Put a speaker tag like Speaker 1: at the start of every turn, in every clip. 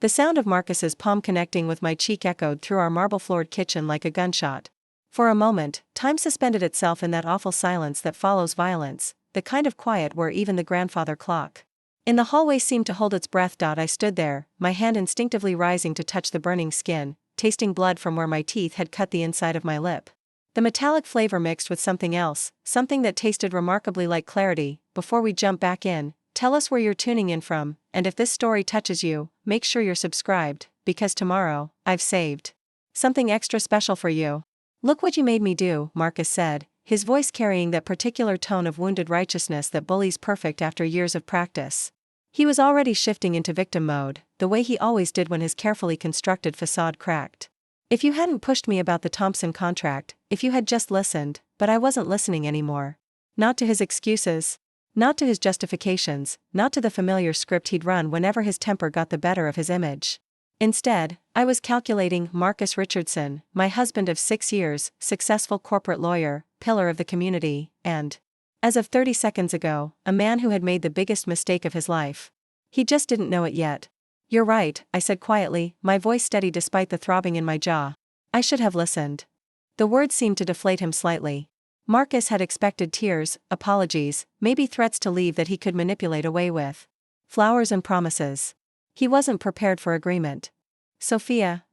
Speaker 1: The sound of Marcus's palm connecting with my cheek echoed through our marble-floored kitchen like a gunshot. For a moment, time suspended itself in that awful silence that follows violence, the kind of quiet where even the grandfather clock in the hallway seemed to hold its breath. I stood there, my hand instinctively rising to touch the burning skin, tasting blood from where my teeth had cut the inside of my lip. The metallic flavor mixed with something else, something that tasted remarkably like clarity. Before we jump back in, tell us where you're tuning in from, and if this story touches you, make sure you're subscribed, because tomorrow, I've saved something extra special for you. Look what you made me do, Marcus said, his voice carrying that particular tone of wounded righteousness that bullies perfect after years of practice. He was already shifting into victim mode, the way he always did when his carefully constructed facade cracked. If you hadn't pushed me about the Thompson contract, if you had just listened, but I wasn't listening anymore. Not to his excuses. Not to his justifications, not to the familiar script he'd run whenever his temper got the better of his image. Instead, I was calculating. Marcus Richardson, my husband of 6 years, successful corporate lawyer, pillar of the community, and, as of 30 seconds ago, a man who had made the biggest mistake of his life. He just didn't know it yet. You're right, I said quietly, my voice steady despite the throbbing in my jaw. I should have listened. The words seemed to deflate him slightly. Marcus had expected tears, apologies, maybe threats to leave that he could manipulate away with flowers and promises. He wasn't prepared for agreement. Sophia,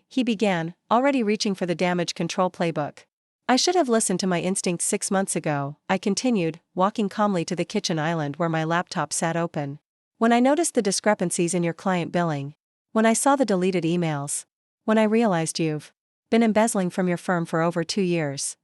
Speaker 1: he began, already reaching for the damage control playbook. I should have listened to my instincts 6 months ago, I continued, walking calmly to the kitchen island where my laptop sat open. When I noticed the discrepancies in your client billing. When I saw the deleted emails. When I realized you've been embezzling from your firm for over 2 years.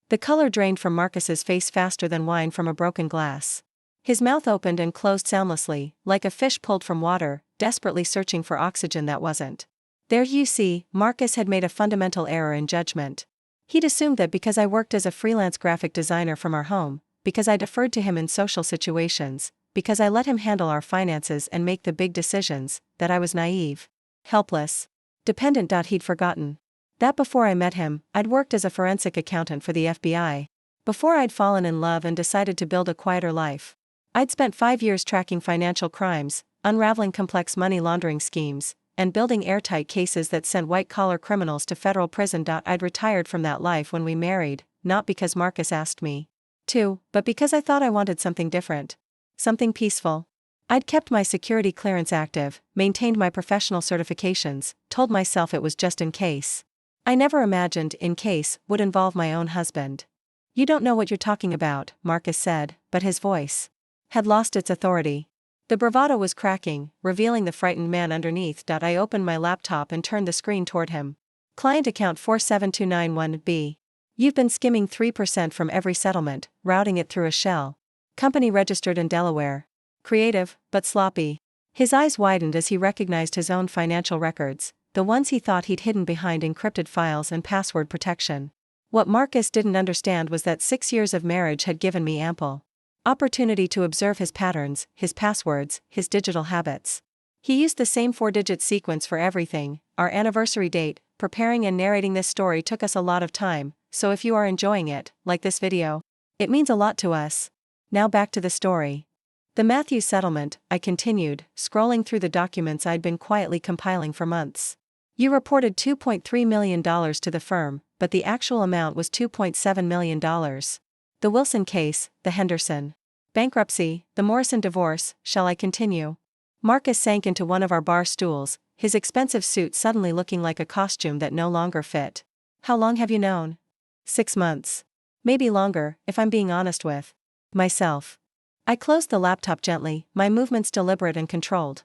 Speaker 1: The color drained from Marcus's face faster than wine from a broken glass. His mouth opened and closed soundlessly, like a fish pulled from water, desperately searching for oxygen that wasn't there. You see, Marcus had made a fundamental error in judgment. He'd assumed that because I worked as a freelance graphic designer from our home, because I deferred to him in social situations, because I let him handle our finances and make the big decisions, that I was naive, helpless, dependent. He'd forgotten that before I met him, I'd worked as a forensic accountant for the FBI. Before I'd fallen in love and decided to build a quieter life. I'd spent 5 years tracking financial crimes, unraveling complex money laundering schemes, and building airtight cases that sent white-collar criminals to federal prison. I'd retired from that life when we married, not because Marcus asked me to, but because I thought I wanted something different. Something peaceful. I'd kept my security clearance active, maintained my professional certifications, told myself it was just in case. I never imagined "in case" would involve my own husband. You don't know what you're talking about, Marcus said, but his voice had lost its authority. The bravado was cracking, revealing the frightened man underneath. I opened my laptop and turned the screen toward him. Client account 47291B. You've been skimming 3% from every settlement, routing it through a shell. Company registered in Delaware. Creative, but sloppy. His eyes widened as he recognized his own financial records, the ones he thought he'd hidden behind encrypted files and password protection. What Marcus didn't understand was that 6 years of marriage had given me ample opportunity to observe his patterns, his passwords, his digital habits. He used the same 4-digit sequence for everything. Our anniversary date. Preparing and narrating this story took us a lot of time, so if you are enjoying it, like this video, it means a lot to us. Now back to the story. The Matthews settlement, I continued, scrolling through the documents I'd been quietly compiling for months. You reported $2.3 million to the firm, but the actual amount was $2.7 million. The Wilson case, the Henderson bankruptcy, the Morrison divorce. Shall I continue? Marcus sank into one of our bar stools, his expensive suit suddenly looking like a costume that no longer fit. How long have you known? 6 months. Maybe longer, if I'm being honest with myself. I closed the laptop gently, my movements deliberate and controlled.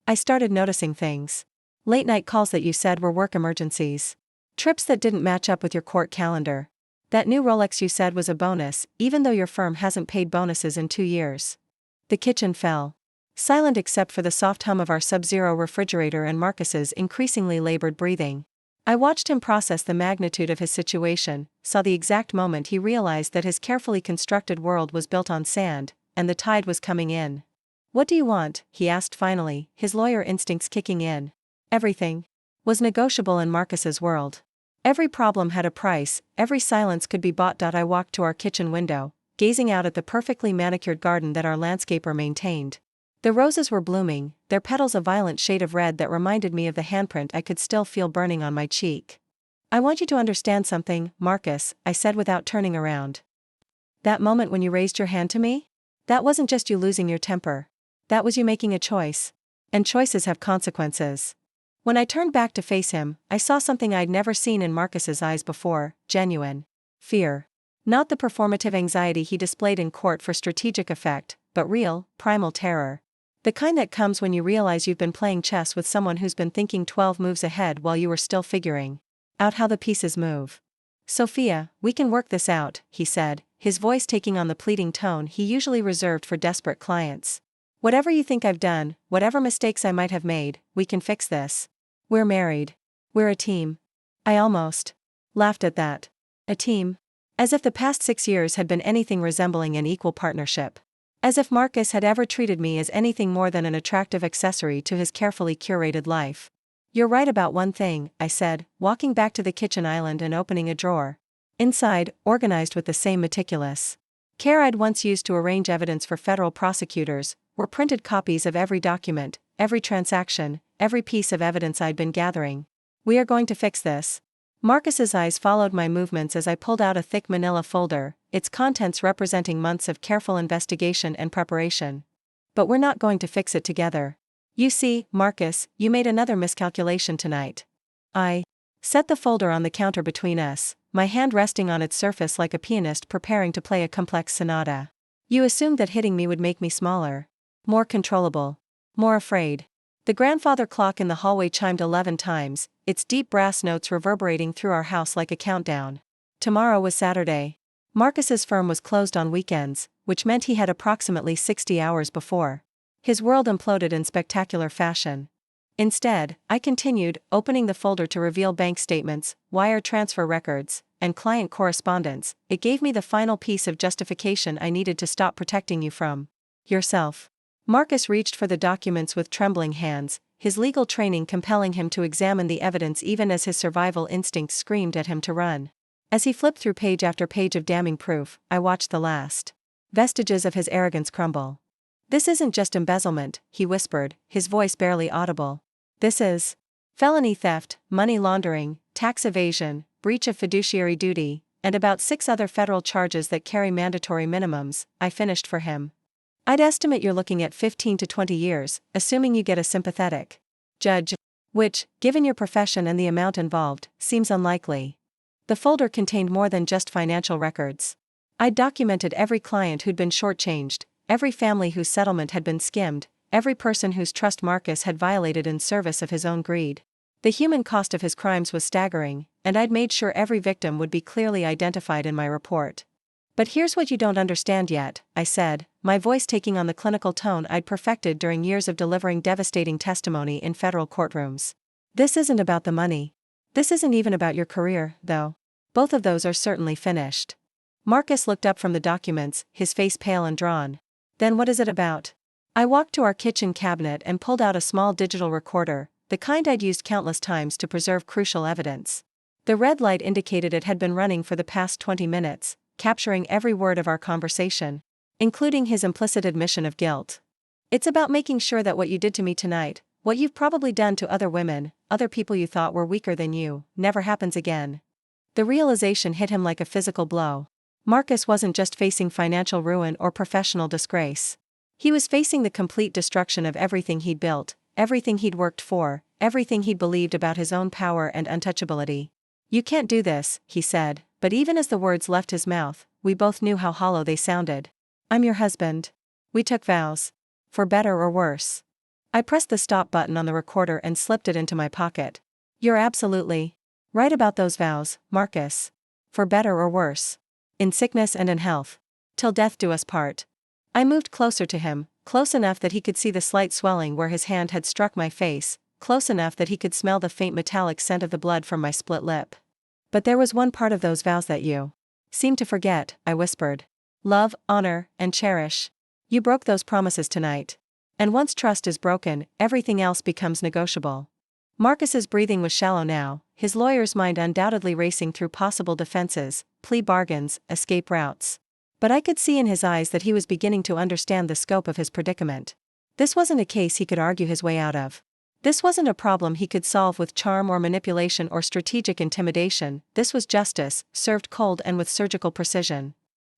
Speaker 1: I started noticing things. Late night calls that you said were work emergencies. Trips that didn't match up with your court calendar. That new Rolex you said was a bonus, even though your firm hasn't paid bonuses in 2 years. The kitchen fell silent except for the soft hum of our Sub-Zero refrigerator and Marcus's increasingly labored breathing. I watched him process the magnitude of his situation, saw the exact moment he realized that his carefully constructed world was built on sand, and the tide was coming in. What do you want? He asked finally, his lawyer instincts kicking in. Everything was negotiable in Marcus's world. Every problem had a price, every silence could be bought. I walked to our kitchen window, gazing out at the perfectly manicured garden that our landscaper maintained. The roses were blooming, their petals a violent shade of red that reminded me of the handprint I could still feel burning on my cheek. "I want you to understand something, Marcus," I said without turning around. "That moment when you raised your hand to me? That wasn't just you losing your temper. That was you making a choice. And choices have consequences." When I turned back to face him, I saw something I'd never seen in Marcus's eyes before: genuine fear. Not the performative anxiety he displayed in court for strategic effect, but real, primal terror. The kind that comes when you realize you've been playing chess with someone who's been thinking 12 moves ahead while you were still figuring out how the pieces move. "Sophia, we can work this out," he said, his voice taking on the pleading tone he usually reserved for desperate clients. "Whatever you think I've done, whatever mistakes I might have made, we can fix this. We're married. We're a team." I almost laughed at that. A team? As if the past 6 years had been anything resembling an equal partnership. As if Marcus had ever treated me as anything more than an attractive accessory to his carefully curated life. "You're right about one thing," I said, walking back to the kitchen island and opening a drawer. Inside, organized with the same meticulous care I'd once used to arrange evidence for federal prosecutors, were printed copies of every document, every transaction, every piece of evidence I'd been gathering. "We are going to fix this." Marcus's eyes followed my movements as I pulled out a thick manila folder, its contents representing months of careful investigation and preparation. "But we're not going to fix it together. You see, Marcus, you made another miscalculation tonight." I set the folder on the counter between us, my hand resting on its surface like a pianist preparing to play a complex sonata. "You assumed that hitting me would make me smaller, more controllable, more afraid." The grandfather clock in the hallway chimed 11 times, its deep brass notes reverberating through our house like a countdown. Tomorrow was Saturday. Marcus's firm was closed on weekends, which meant he had approximately 60 hours before his world imploded in spectacular fashion. Instead, I continued, opening the folder to reveal bank statements, wire transfer records, and client correspondence. "It gave me the final piece of justification I needed to stop protecting you from yourself." Marcus reached for the documents with trembling hands, his legal training compelling him to examine the evidence even as his survival instincts screamed at him to run. As he flipped through page after page of damning proof, I watched the last vestiges of his arrogance crumble. "This isn't just embezzlement," he whispered, his voice barely audible. "This is felony theft, money laundering, tax evasion, breach of fiduciary duty, and about 6 other federal charges that carry mandatory minimums," I finished for him. "I'd estimate you're looking at 15 to 20 years, assuming you get a sympathetic judge. Which, given your profession and the amount involved, seems unlikely." The folder contained more than just financial records. I'd documented every client who'd been shortchanged, every family whose settlement had been skimmed, every person whose trust Marcus had violated in service of his own greed. The human cost of his crimes was staggering, and I'd made sure every victim would be clearly identified in my report. "But here's what you don't understand yet," I said, my voice taking on the clinical tone I'd perfected during years of delivering devastating testimony in federal courtrooms. "This isn't about the money. This isn't even about your career, though. Both of those are certainly finished." Marcus looked up from the documents, his face pale and drawn. "Then what is it about?" I walked to our kitchen cabinet and pulled out a small digital recorder, the kind I'd used countless times to preserve crucial evidence. The red light indicated it had been running for the past 20 minutes, capturing every word of our conversation, including his implicit admission of guilt. "It's about making sure that what you did to me tonight, what you've probably done to other women, other people you thought were weaker than you, never happens again." The realization hit him like a physical blow. Marcus wasn't just facing financial ruin or professional disgrace. He was facing the complete destruction of everything he'd built, everything he'd worked for, everything he'd believed about his own power and untouchability. "You can't do this," he said, but even as the words left his mouth, we both knew how hollow they sounded. "I'm your husband. We took vows. For better or worse." I pressed the stop button on the recorder and slipped it into my pocket. "You're absolutely right about those vows, Marcus. For better or worse. In sickness and in health. Till death do us part." I moved closer to him, close enough that he could see the slight swelling where his hand had struck my face, close enough that he could smell the faint metallic scent of the blood from my split lip. "But there was one part of those vows that you seem to forget," I whispered. "Love, honor, and cherish. You broke those promises tonight. And once trust is broken, everything else becomes negotiable." Marcus's breathing was shallow now, his lawyer's mind undoubtedly racing through possible defenses, plea bargains, escape routes. But I could see in his eyes that he was beginning to understand the scope of his predicament. This wasn't a case he could argue his way out of. This wasn't a problem he could solve with charm or manipulation or strategic intimidation. This was justice, served cold and with surgical precision.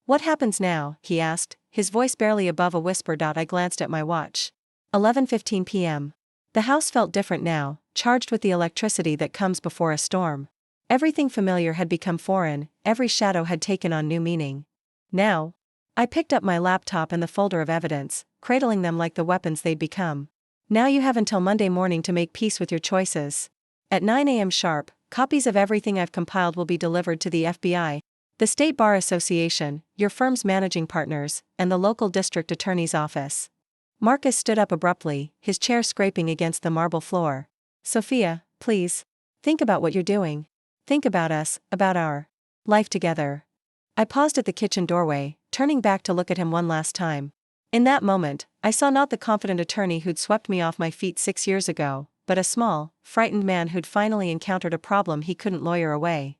Speaker 1: "What happens now?" he asked, his voice barely above a whisper. I glanced at my watch. 11:15 p.m. The house felt different now, charged with the electricity that comes before a storm. Everything familiar had become foreign, every shadow had taken on new meaning. Now, I picked up my laptop and the folder of evidence, cradling them like the weapons they'd become. "Now you have until Monday morning to make peace with your choices. At 9 a.m. sharp, copies of everything I've compiled will be delivered to the FBI, the State Bar Association, your firm's managing partners, and the local district attorney's office." Marcus stood up abruptly, his chair scraping against the marble floor. "Sophia, please. Think about what you're doing. Think about us, about our life together." I paused at the kitchen doorway, turning back to look at him one last time. In that moment, I saw not the confident attorney who'd swept me off my feet 6 years ago, but a small, frightened man who'd finally encountered a problem he couldn't lawyer away.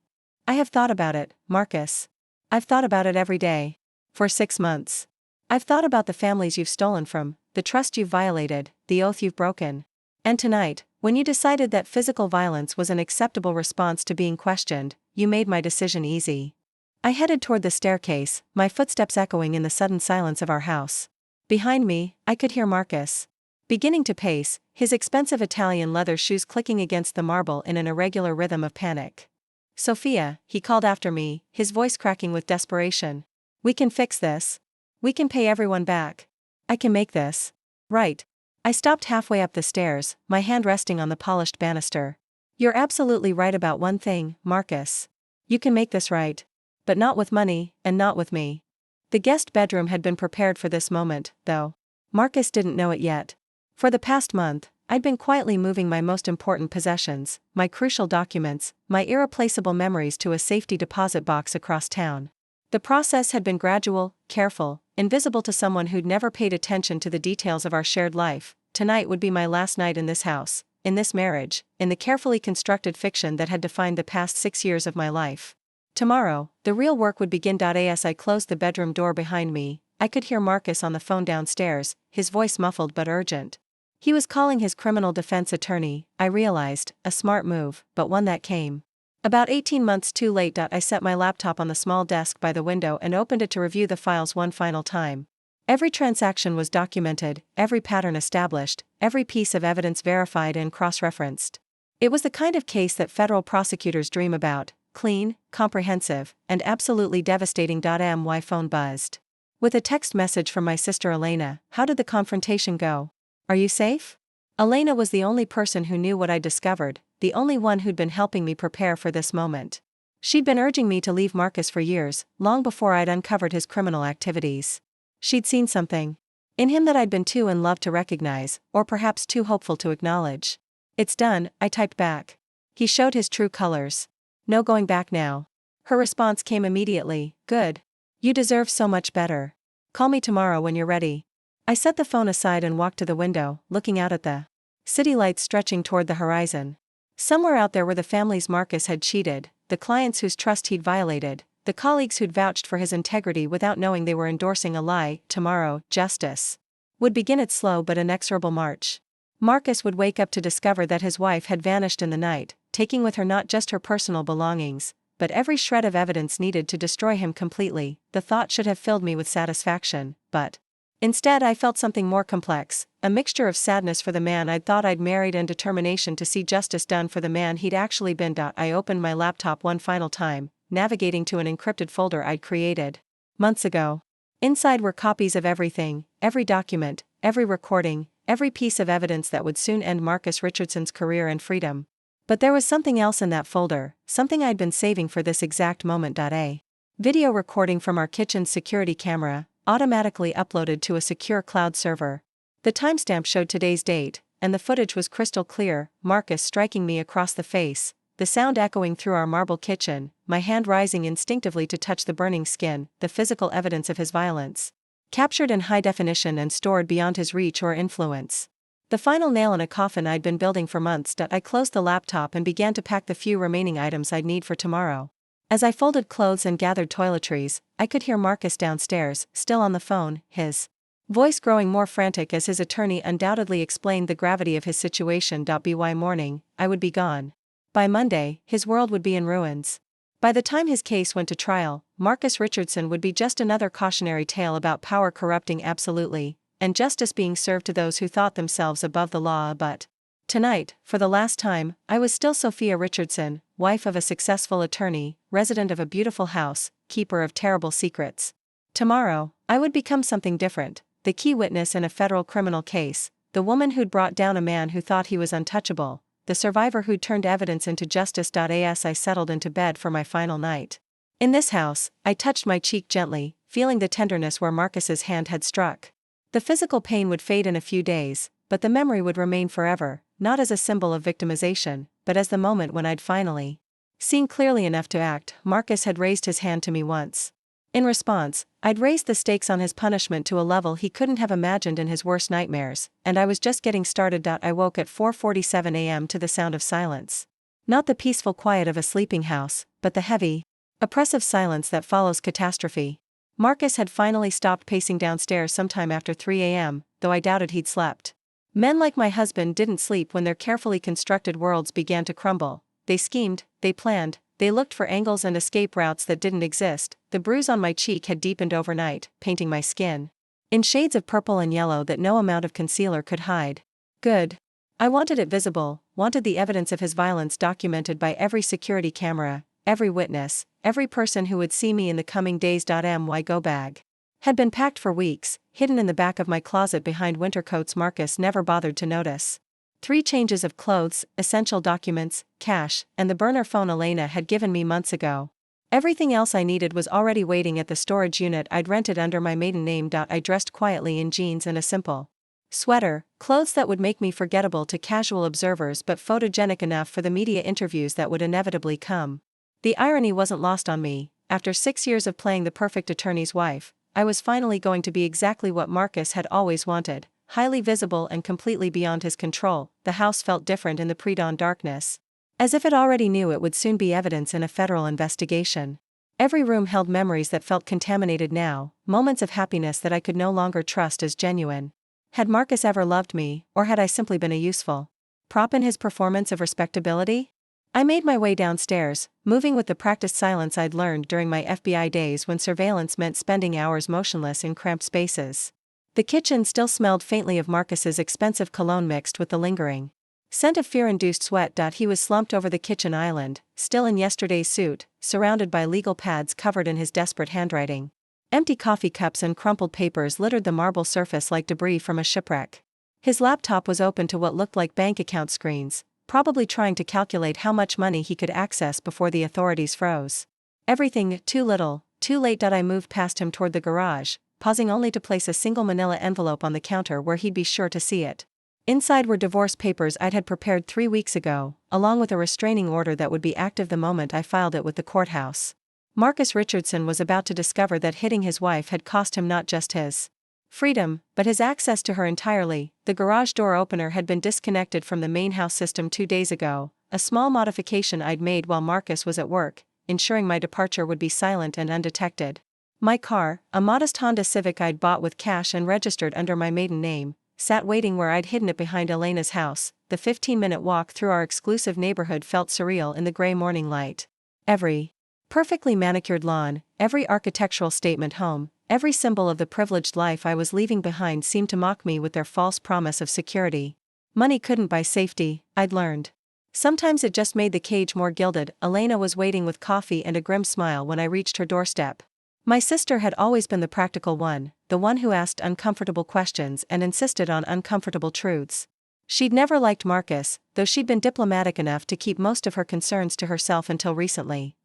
Speaker 1: "I have thought about it, Marcus. I've thought about it every day. For 6 months. I've thought about the families you've stolen from, the trust you've violated, the oath you've broken. And tonight, when you decided that physical violence was an acceptable response to being questioned, you made my decision easy." I headed toward the staircase, my footsteps echoing in the sudden silence of our house. Behind me, I could hear Marcus beginning to pace, his expensive Italian leather shoes clicking against the marble in an irregular rhythm of panic. "Sophia," he called after me, his voice cracking with desperation. "We can fix this. We can pay everyone back. I can make this right." I stopped halfway up the stairs, my hand resting on the polished banister. "You're absolutely right about one thing, Marcus. You can make this right. But not with money, and not with me." The guest bedroom had been prepared for this moment, though Marcus didn't know it yet. For the past month, I'd been quietly moving my most important possessions, my crucial documents, my irreplaceable memories to a safety deposit box across town. The process had been gradual, careful, invisible to someone who'd never paid attention to the details of our shared life. Tonight would be my last night in this house, in this marriage, in the carefully constructed fiction that had defined the past 6 years of my life. Tomorrow, the real work would begin. As I closed the bedroom door behind me, I could hear Marcus on the phone downstairs, his voice muffled but urgent. He was calling his criminal defense attorney, I realized, a smart move, but one that came about 18 months too late. I set my laptop on the small desk by the window and opened it to review the files one final time. Every transaction was documented, every pattern established, every piece of evidence verified and cross-referenced. It was the kind of case that federal prosecutors dream about. Clean, comprehensive, and absolutely devastating. My phone buzzed with a text message from my sister Elena. "How did the confrontation go? Are you safe?" Elena was the only person who knew what I'd discovered, the only one who'd been helping me prepare for this moment. She'd been urging me to leave Marcus for years, long before I'd uncovered his criminal activities. She'd seen something in him that I'd been too in love to recognize, or perhaps too hopeful to acknowledge. "It's done," I typed back. "He showed his true colors. No going back now." Her response came immediately. "Good. You deserve so much better. Call me tomorrow when you're ready." I set the phone aside and walked to the window, looking out at the city lights stretching toward the horizon. Somewhere out there were the families Marcus had cheated, the clients whose trust he'd violated, the colleagues who'd vouched for his integrity without knowing they were endorsing a lie. Tomorrow, justice would begin its slow but inexorable march. Marcus would wake up to discover that his wife had vanished in the night, taking with her not just her personal belongings, but every shred of evidence needed to destroy him completely. The thought should have filled me with satisfaction, but instead I felt something more complex, a mixture of sadness for the man I'd thought I'd married and determination to see justice done for the man he'd actually been. I opened my laptop one final time, navigating to an encrypted folder I'd created months ago. Inside were copies of everything, every document, every recording, every piece of evidence that would soon end Marcus Richardson's career and freedom. But there was something else in that folder, something I'd been saving for this exact moment. A video recording from our kitchen's security camera, automatically uploaded to a secure cloud server. The timestamp showed today's date, and the footage was crystal clear. Marcus striking me across the face, the sound echoing through our marble kitchen, my hand rising instinctively to touch the burning skin, the physical evidence of his violence. Captured in high definition and stored beyond his reach or influence. The final nail in a coffin I'd been building for months. I closed the laptop and began to pack the few remaining items I'd need for tomorrow. As I folded clothes and gathered toiletries, I could hear Marcus downstairs, still on the phone, his Voice growing more frantic as his attorney undoubtedly explained the gravity of his situation. By morning, I would be gone. By Monday, his world would be in ruins. By the time his case went to trial, Marcus Richardson would be just another cautionary tale about power corrupting absolutely, and justice being served to those who thought themselves above the law. But tonight, for the last time, I was still Sophia Richardson, wife of a successful attorney, resident of a beautiful house, keeper of terrible secrets. Tomorrow, I would become something different, the key witness in a federal criminal case, the woman who'd brought down a man who thought he was untouchable, the survivor who'd turned evidence into justice. As I settled into bed for my final night in this house, I touched my cheek gently, feeling the tenderness where Marcus's hand had struck. The physical pain would fade in a few days, but the memory would remain forever, not as a symbol of victimization, but as the moment when I'd finally seen clearly enough to act. Marcus had raised his hand to me once. In response, I'd raised the stakes on his punishment to a level he couldn't have imagined in his worst nightmares, and I was just getting started. I woke at 4:47 a.m. to the sound of silence. Not the peaceful quiet of a sleeping house, but the heavy, oppressive silence that follows catastrophe. Marcus had finally stopped pacing downstairs sometime after 3 a.m., though I doubted he'd slept. Men like my husband didn't sleep when their carefully constructed worlds began to crumble. They schemed, they planned, they looked for angles and escape routes that didn't exist. The bruise on my cheek had deepened overnight, painting my skin in shades of purple and yellow that no amount of concealer could hide. Good. I wanted it visible, wanted the evidence of his violence documented by every security camera, every witness, every person who would see me in the coming days. My go bag had been packed for weeks, hidden in the back of my closet behind winter coats Marcus never bothered to notice. 3 changes of clothes, essential documents, cash, and the burner phone Elena had given me months ago. Everything else I needed was already waiting at the storage unit I'd rented under my maiden name. I dressed quietly in jeans and a simple sweater, clothes that would make me forgettable to casual observers but photogenic enough for the media interviews that would inevitably come. The irony wasn't lost on me. After 6 years of playing the perfect attorney's wife, I was finally going to be exactly what Marcus had always wanted. Highly visible and completely beyond his control. The house felt different in the pre-dawn darkness, as if it already knew it would soon be evidence in a federal investigation. Every room held memories that felt contaminated now, moments of happiness that I could no longer trust as genuine. Had Marcus ever loved me, or had I simply been a useful prop in his performance of respectability? I made my way downstairs, moving with the practiced silence I'd learned during my FBI days when surveillance meant spending hours motionless in cramped spaces. The kitchen still smelled faintly of Marcus's expensive cologne mixed with the lingering scent of fear-induced sweat. He was slumped over the kitchen island, still in yesterday's suit, surrounded by legal pads covered in his desperate handwriting. Empty coffee cups and crumpled papers littered the marble surface like debris from a shipwreck. His laptop was open to what looked like bank account screens, probably trying to calculate how much money he could access before the authorities froze everything. Too little, too late. I moved past him toward the garage, pausing only to place a single manila envelope on the counter where he'd be sure to see it. Inside were divorce papers I'd had prepared 3 weeks ago, along with a restraining order that would be active the moment I filed it with the courthouse. Marcus Richardson was about to discover that hitting his wife had cost him not just his freedom, but his access to her entirely. The garage door opener had been disconnected from the main house system 2 days ago, a small modification I'd made while Marcus was at work, ensuring my departure would be silent and undetected. My car, a modest Honda Civic I'd bought with cash and registered under my maiden name, sat waiting where I'd hidden it behind Elena's house. The 15-minute walk through our exclusive neighborhood felt surreal in the gray morning light. Every perfectly manicured lawn, every architectural statement home, every symbol of the privileged life I was leaving behind seemed to mock me with their false promise of security. Money couldn't buy safety, I'd learned. Sometimes it just made the cage more gilded. Elena was waiting with coffee and a grim smile when I reached her doorstep. My sister had always been the practical one, the one who asked uncomfortable questions and insisted on uncomfortable truths. She'd never liked Marcus, though she'd been diplomatic enough to keep most of her concerns to herself until recently.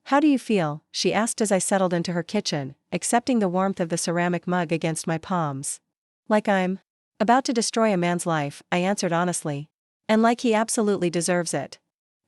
Speaker 1: "How do you feel?" she asked as I settled into her kitchen, accepting the warmth of the ceramic mug against my palms. "Like I'm about to destroy a man's life," I answered honestly. "And like he absolutely deserves it."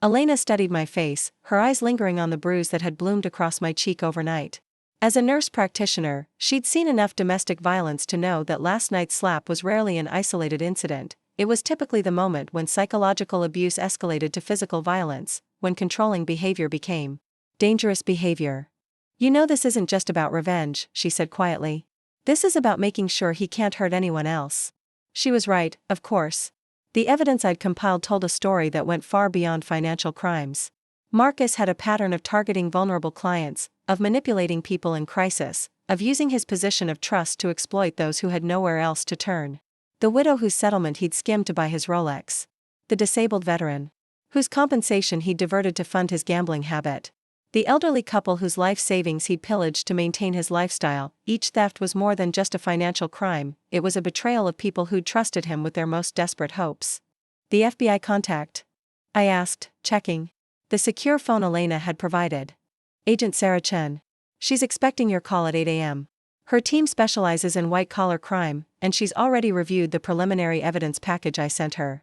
Speaker 1: Elena studied my face, her eyes lingering on the bruise that had bloomed across my cheek overnight. As a nurse practitioner, she'd seen enough domestic violence to know that last night's slap was rarely an isolated incident. It was typically the moment when psychological abuse escalated to physical violence, when controlling behavior became dangerous behavior. "You know this isn't just about revenge," she said quietly. This is about making sure he can't hurt anyone else. She was right, of course. The evidence I'd compiled told a story that went far beyond financial crimes. Marcus had a pattern of targeting vulnerable clients, of manipulating people in crisis, of using his position of trust to exploit those who had nowhere else to turn. The widow whose settlement he'd skimmed to buy his Rolex. The disabled veteran, whose compensation he'd diverted to fund his gambling habit. The elderly couple whose life savings he'd pillaged to maintain his lifestyle. Each theft was more than just a financial crime, it was a betrayal of people who'd trusted him with their most desperate hopes. The FBI contact? I asked, checking. The secure phone Elena had provided. Agent Sarah Chen. She's expecting your call at 8 a.m. Her team specializes in white-collar crime, and she's already reviewed the preliminary evidence package I sent her.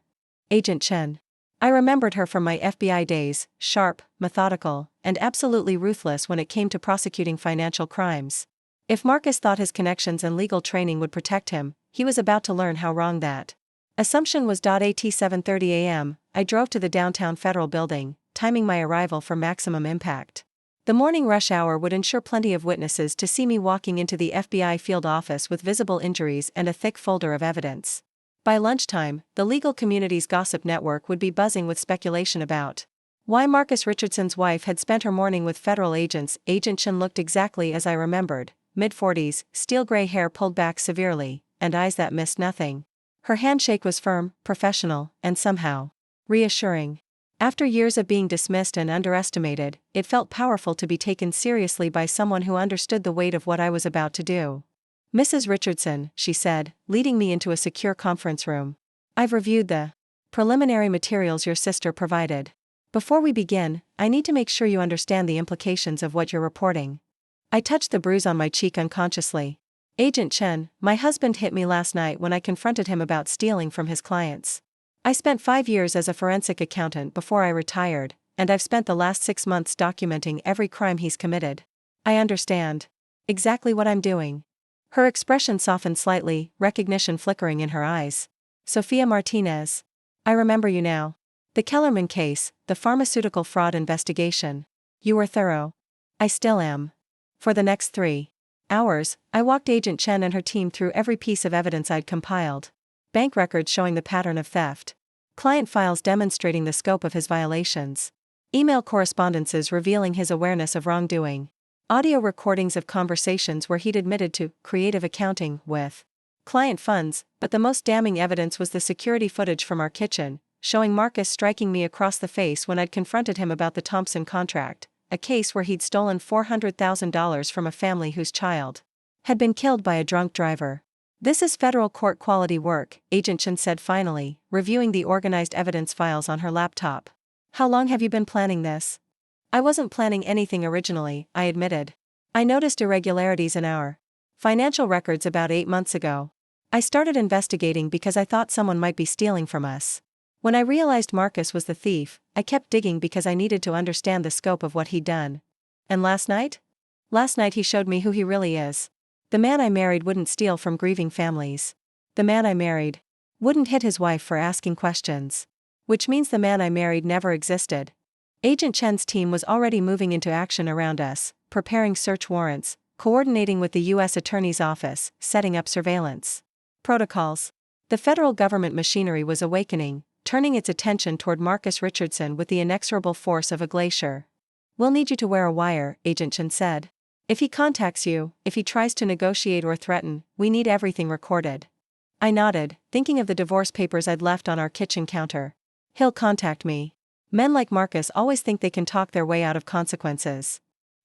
Speaker 1: Agent Chen. I remembered her from my FBI days, sharp, methodical, and absolutely ruthless when it came to prosecuting financial crimes. If Marcus thought his connections and legal training would protect him, he was about to learn how wrong that assumption was. At 7:30 a.m., I drove to the downtown Federal Building, timing my arrival for maximum impact. The morning rush hour would ensure plenty of witnesses to see me walking into the FBI field office with visible injuries and a thick folder of evidence. By lunchtime, the legal community's gossip network would be buzzing with speculation about why Marcus Richardson's wife had spent her morning with federal agents. Agent Chen looked exactly as I remembered, mid-40s, steel-gray hair pulled back severely, and eyes that missed nothing. Her handshake was firm, professional, and somehow reassuring. After years of being dismissed and underestimated, it felt powerful to be taken seriously by someone who understood the weight of what I was about to do. Mrs. Richardson, she said, leading me into a secure conference room. I've reviewed the preliminary materials your sister provided. Before we begin, I need to make sure you understand the implications of what you're reporting. I touched the bruise on my cheek unconsciously. Agent Chen, my husband hit me last night when I confronted him about stealing from his clients. I spent 5 years as a forensic accountant before I retired, and I've spent the last 6 months documenting every crime he's committed. I understand exactly what I'm doing. Her expression softened slightly, recognition flickering in her eyes. Sophia Martinez. I remember you now. The Kellerman case, the pharmaceutical fraud investigation. You were thorough. I still am. For the next 3 hours, I walked Agent Chen and her team through every piece of evidence I'd compiled. Bank records showing the pattern of theft. Client files demonstrating the scope of his violations. Email correspondences revealing his awareness of wrongdoing. Audio recordings of conversations where he'd admitted to creative accounting with client funds, but the most damning evidence was the security footage from our kitchen, showing Marcus striking me across the face when I'd confronted him about the Thompson contract, a case where he'd stolen $400,000 from a family whose child had been killed by a drunk driver. This is federal court quality work, Agent Chen said finally, reviewing the organized evidence files on her laptop. How long have you been planning this? I wasn't planning anything originally, I admitted. I noticed irregularities in our financial records about 8 months ago. I started investigating because I thought someone might be stealing from us. When I realized Marcus was the thief, I kept digging because I needed to understand the scope of what he'd done. And last night? Last night he showed me who he really is. The man I married wouldn't steal from grieving families. The man I married wouldn't hit his wife for asking questions. Which means the man I married never existed. Agent Chen's team was already moving into action around us, preparing search warrants, coordinating with the U.S. Attorney's Office, setting up surveillance protocols. The federal government machinery was awakening, turning its attention toward Marcus Richardson with the inexorable force of a glacier. We'll need you to wear a wire, Agent Chen said. If he contacts you, if he tries to negotiate or threaten, we need everything recorded. I nodded, thinking of the divorce papers I'd left on our kitchen counter. He'll contact me. Men like Marcus always think they can talk their way out of consequences.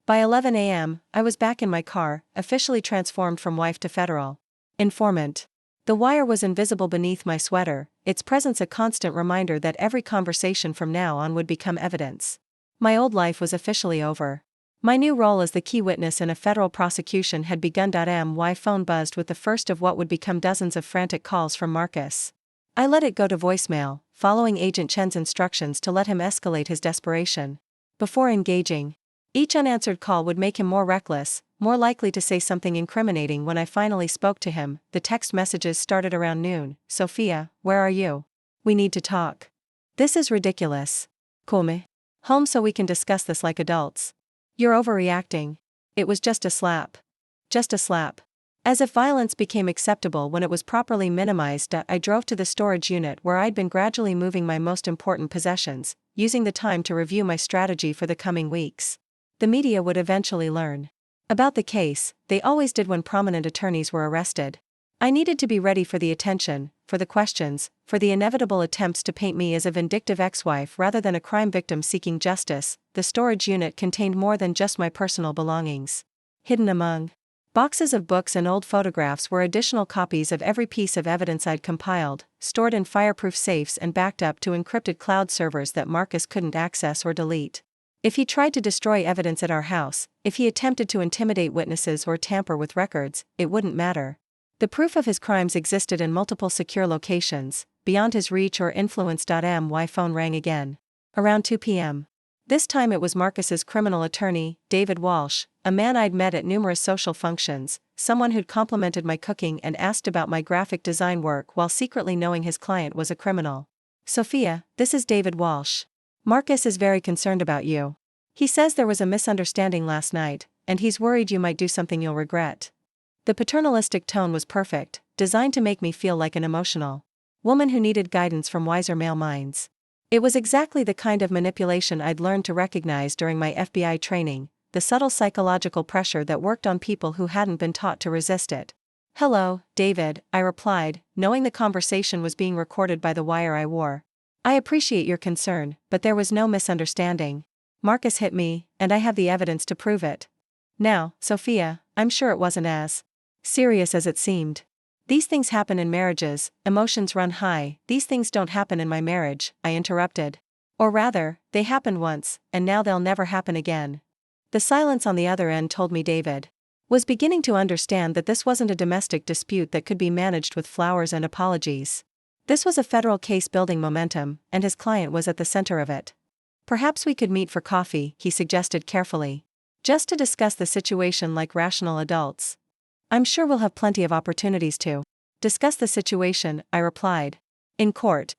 Speaker 1: By 11 a.m., I was back in my car, officially transformed from wife to federal informant. The wire was invisible beneath my sweater, its presence a constant reminder that every conversation from now on would become evidence. My old life was officially over. My new role as the key witness in a federal prosecution had begun. My phone buzzed with the first of what would become dozens of frantic calls from Marcus. I let it go to voicemail, following Agent Chen's instructions to let him escalate his desperation before engaging. Each unanswered call would make him more reckless, more likely to say something incriminating. When I finally spoke to him, the text messages started around noon. Sophia, where are you? We need to talk. This is ridiculous. Come home so we can discuss this like adults. You're overreacting. It was just a slap. Just a slap. As if violence became acceptable when it was properly minimized, I drove to the storage unit where I'd been gradually moving my most important possessions, using the time to review my strategy for the coming weeks. The media would eventually learn about the case. They always did when prominent attorneys were arrested. I needed to be ready for the attention, for the questions, for the inevitable attempts to paint me as a vindictive ex-wife rather than a crime victim seeking justice. The storage unit contained more than just my personal belongings. Hidden among boxes of books and old photographs were additional copies of every piece of evidence I'd compiled, stored in fireproof safes and backed up to encrypted cloud servers that Marcus couldn't access or delete. If he tried to destroy evidence at our house, if he attempted to intimidate witnesses or tamper with records, it wouldn't matter. The proof of his crimes existed in multiple secure locations, beyond his reach or influence. My phone rang again. Around 2 p.m. This time it was Marcus's criminal attorney, David Walsh, a man I'd met at numerous social functions, someone who'd complimented my cooking and asked about my graphic design work while secretly knowing his client was a criminal. "Sophia, this is David Walsh. Marcus is very concerned about you. He says there was a misunderstanding last night, and he's worried you might do something you'll regret." The paternalistic tone was perfect, designed to make me feel like an emotional woman who needed guidance from wiser male minds. It was exactly the kind of manipulation I'd learned to recognize during my FBI training, the subtle psychological pressure that worked on people who hadn't been taught to resist it. "Hello, David," I replied, knowing the conversation was being recorded by the wire I wore. "I appreciate your concern, but there was no misunderstanding. Marcus hit me, and I have the evidence to prove it." Now, Sophia, I'm sure it wasn't as serious as it seemed. These things happen in marriages, emotions run high. "These things don't happen in my marriage," I interrupted. "Or rather, they happened once, and now they'll never happen again." The silence on the other end told me David was beginning to understand that this wasn't a domestic dispute that could be managed with flowers and apologies. This was a federal case building momentum, and his client was at the center of it. "Perhaps we could meet for coffee," he suggested carefully. "Just to discuss the situation like rational adults." "I'm sure we'll have plenty of opportunities to discuss the situation," I replied. "In court."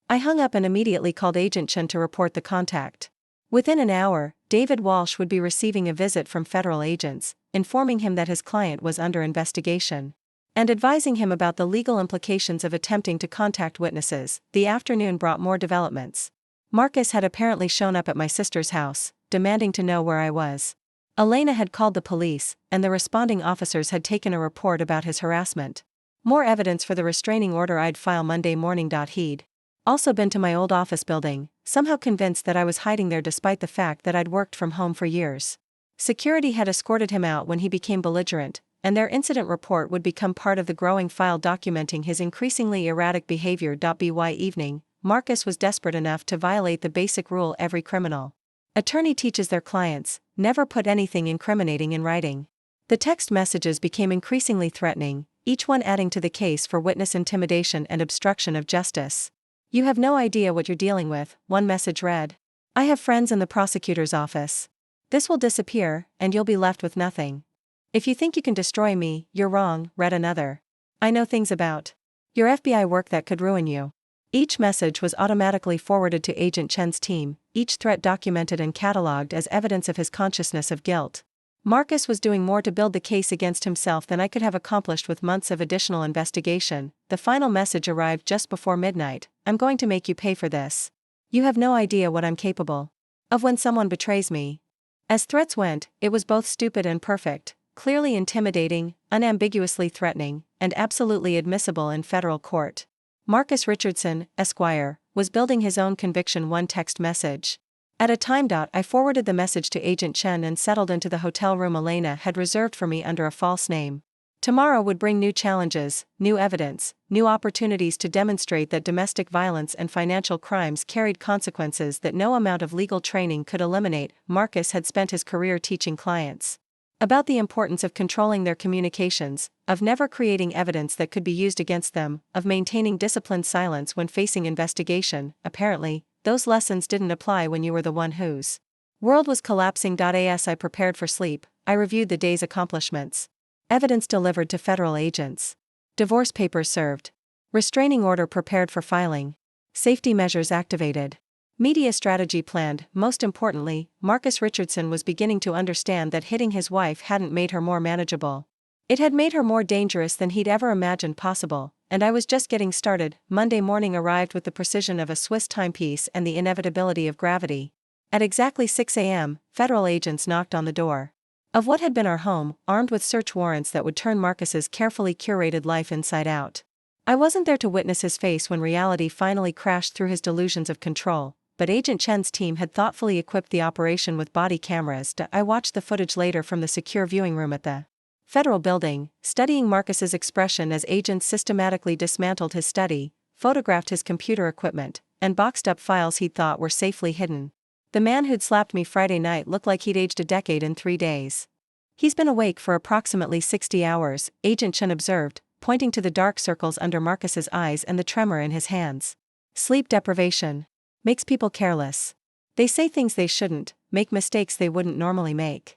Speaker 1: I hung up and immediately called Agent Chen to report the contact. Within an hour, David Walsh would be receiving a visit from federal agents, informing him that his client was under investigation and advising him about the legal implications of attempting to contact witnesses. The afternoon brought more developments. Marcus had apparently shown up at my sister's house, demanding to know where I was. Elena had called the police, and the responding officers had taken a report about his harassment. More evidence for the restraining order I'd file Monday morning. He'd also been to my old office building, somehow convinced that I was hiding there despite the fact that I'd worked from home for years. Security had escorted him out when he became belligerent, and their incident report would become part of the growing file documenting his increasingly erratic behavior. By evening, Marcus was desperate enough to violate the basic rule every criminal attorney teaches their clients: never put anything incriminating in writing. The text messages became increasingly threatening, each one adding to the case for witness intimidation and obstruction of justice. "You have no idea what you're dealing with," one message read. "I have friends in the prosecutor's office. This will disappear, and you'll be left with nothing. If you think you can destroy me, you're wrong," read another. "I know things about your FBI work that could ruin you." Each message was automatically forwarded to Agent Chen's team, each threat documented and catalogued as evidence of his consciousness of guilt. Marcus was doing more to build the case against himself than I could have accomplished with months of additional investigation. The final message arrived just before midnight: "I'm going to make you pay for this. You have no idea what I'm capable of when someone betrays me." As threats went, it was both stupid and perfect, clearly intimidating, unambiguously threatening, and absolutely admissible in federal court. Marcus Richardson, Esquire, was building his own conviction. One text message at a time. I forwarded the message to Agent Chen and settled into the hotel room Elena had reserved for me under a false name. Tomorrow would bring new challenges, new evidence, new opportunities to demonstrate that domestic violence and financial crimes carried consequences that no amount of legal training could eliminate. Marcus had spent his career teaching clients about the importance of controlling their communications, of never creating evidence that could be used against them, of maintaining disciplined silence when facing investigation. Apparently, those lessons didn't apply when you were the one whose world was collapsing. As I prepared for sleep, I reviewed the day's accomplishments. Evidence delivered to federal agents. Divorce papers served. Restraining order prepared for filing. Safety measures activated. Media strategy planned. Most importantly, Marcus Richardson was beginning to understand that hitting his wife hadn't made her more manageable. It had made her more dangerous than he'd ever imagined possible, and I was just getting started. Monday morning arrived with the precision of a Swiss timepiece and the inevitability of gravity. At exactly 6 a.m., federal agents knocked on the door of what had been our home, armed with search warrants that would turn Marcus's carefully curated life inside out. I wasn't there to witness his face when reality finally crashed through his delusions of control, but Agent Chen's team had thoughtfully equipped the operation with body cameras. I watched the footage later from the secure viewing room at the federal building, studying Marcus's expression as agents systematically dismantled his study, photographed his computer equipment, and boxed up files he'd thought were safely hidden. The man who'd slapped me Friday night looked like he'd aged a decade in 3 days. He's been awake for approximately 60 hours, Agent Chen observed, pointing to the dark circles under Marcus's eyes and the tremor in his hands. Sleep deprivation makes people careless. They say things they shouldn't, make mistakes they wouldn't normally make.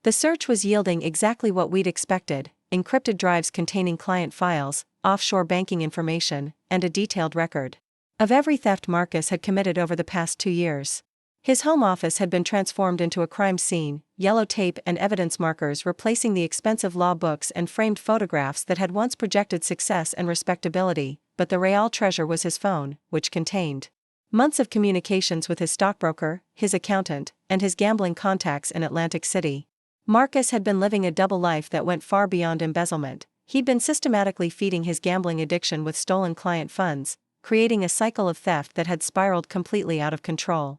Speaker 1: The search was yielding exactly what we'd expected: encrypted drives containing client files, offshore banking information, and a detailed record of every theft Marcus had committed over the past 2 years. His home office had been transformed into a crime scene, yellow tape and evidence markers replacing the expensive law books and framed photographs that had once projected success and respectability, but the real treasure was his phone, which contained months of communications with his stockbroker, his accountant, and his gambling contacts in Atlantic City. Marcus had been living a double life that went far beyond embezzlement. He'd been systematically feeding his gambling addiction with stolen client funds, creating a cycle of theft that had spiraled completely out of control.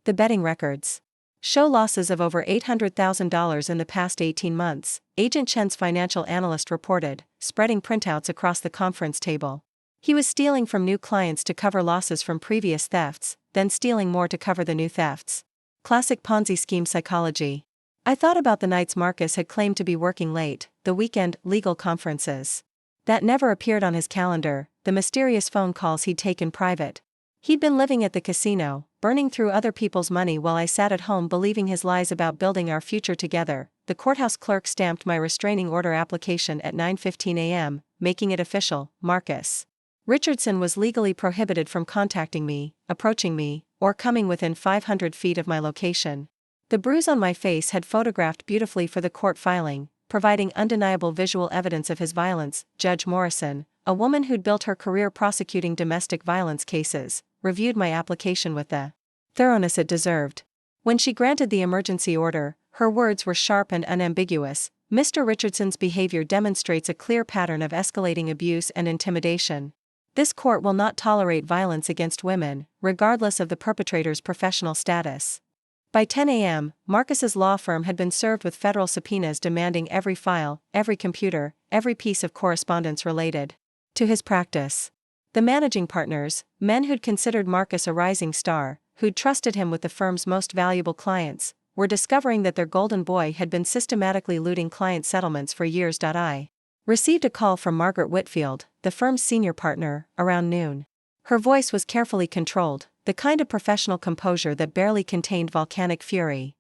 Speaker 1: The betting records show losses of over $800,000 in the past 18 months, Agent Chen's financial analyst reported, spreading printouts across the conference table. He was stealing from new clients to cover losses from previous thefts, then stealing more to cover the new thefts. Classic Ponzi scheme psychology. I thought about the nights Marcus had claimed to be working late, the weekend legal conferences that never appeared on his calendar, the mysterious phone calls he'd taken private. He'd been living at the casino, burning through other people's money while I sat at home believing his lies about building our future together. The courthouse clerk stamped my restraining order application at 9:15 a.m., making it official. Marcus Richardson was legally prohibited from contacting me, approaching me, or coming within 500 feet of my location. The bruise on my face had photographed beautifully for the court filing, providing undeniable visual evidence of his violence. Judge Morrison, a woman who'd built her career prosecuting domestic violence cases, reviewed my application with the thoroughness it deserved. When she granted the emergency order, her words were sharp and unambiguous. Mr. Richardson's behavior demonstrates a clear pattern of escalating abuse and intimidation. This court will not tolerate violence against women, regardless of the perpetrator's professional status. By 10 a.m., Marcus's law firm had been served with federal subpoenas demanding every file, every computer, every piece of correspondence related to his practice. The managing partners, men who'd considered Marcus a rising star, who'd trusted him with the firm's most valuable clients, were discovering that their golden boy had been systematically looting client settlements for years. I received a call from Margaret Whitfield, the firm's senior partner, around noon. Her voice was carefully controlled, the kind of professional composure that barely contained volcanic fury.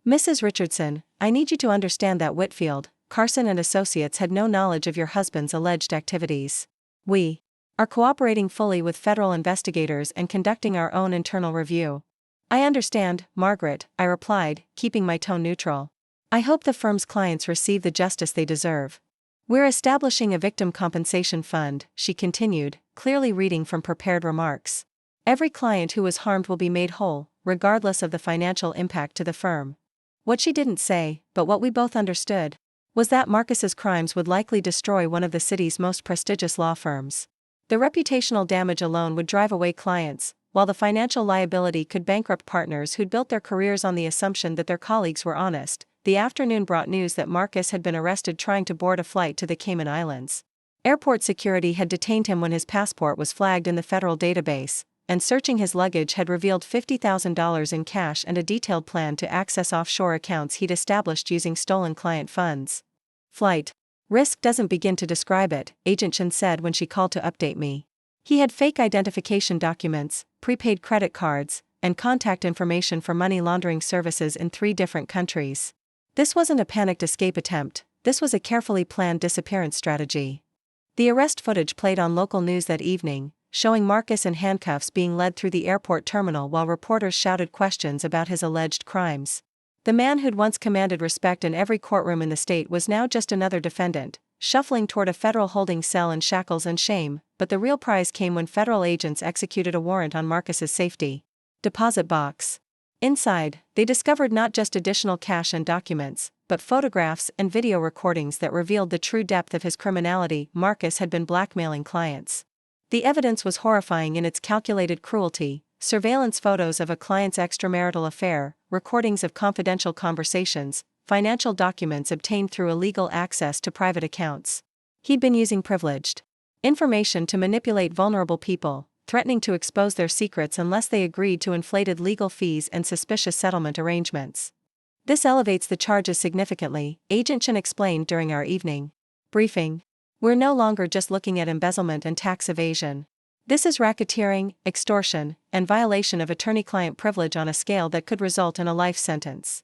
Speaker 1: "Mrs. Richardson, I need you to understand that Whitfield, Carson and Associates had no knowledge of your husband's alleged activities. We are cooperating fully with federal investigators and conducting our own internal review." "I understand, Margaret," I replied, keeping my tone neutral. "I hope the firm's clients receive the justice they deserve." "We're establishing a victim compensation fund," she continued, clearly reading from prepared remarks. "Every client who was harmed will be made whole, regardless of the financial impact to the firm." What she didn't say, but what we both understood, was that Marcus's crimes would likely destroy one of the city's most prestigious law firms. The reputational damage alone would drive away clients, while the financial liability could bankrupt partners who'd built their careers on the assumption that their colleagues were honest. The afternoon brought news that Marcus had been arrested trying to board a flight to the Cayman Islands. Airport security had detained him when his passport was flagged in the federal database, and searching his luggage had revealed $50,000 in cash and a detailed plan to access offshore accounts he'd established using stolen client funds. "Flight risk doesn't begin to describe it," Agent Chen said when she called to update me. He had fake identification documents, prepaid credit cards, and contact information for money laundering services in 3 different countries. This wasn't a panicked escape attempt, this was a carefully planned disappearance strategy. The arrest footage played on local news that evening, showing Marcus in handcuffs being led through the airport terminal while reporters shouted questions about his alleged crimes. The man who'd once commanded respect in every courtroom in the state was now just another defendant, shuffling toward a federal holding cell in shackles and shame, but the real prize came when federal agents executed a warrant on Marcus's safety deposit box. Inside, they discovered not just additional cash and documents, but photographs and video recordings that revealed the true depth of his criminality. Marcus had been blackmailing clients. The evidence was horrifying in its calculated cruelty: surveillance photos of a client's extramarital affair, recordings of confidential conversations, financial documents obtained through illegal access to private accounts. He'd been using privileged information to manipulate vulnerable people, threatening to expose their secrets unless they agreed to inflated legal fees and suspicious settlement arrangements. This elevates the charges significantly, Agent Chen explained during our evening briefing. We're no longer just looking at embezzlement and tax evasion. This is racketeering, extortion, and violation of attorney-client privilege on a scale that could result in a life sentence.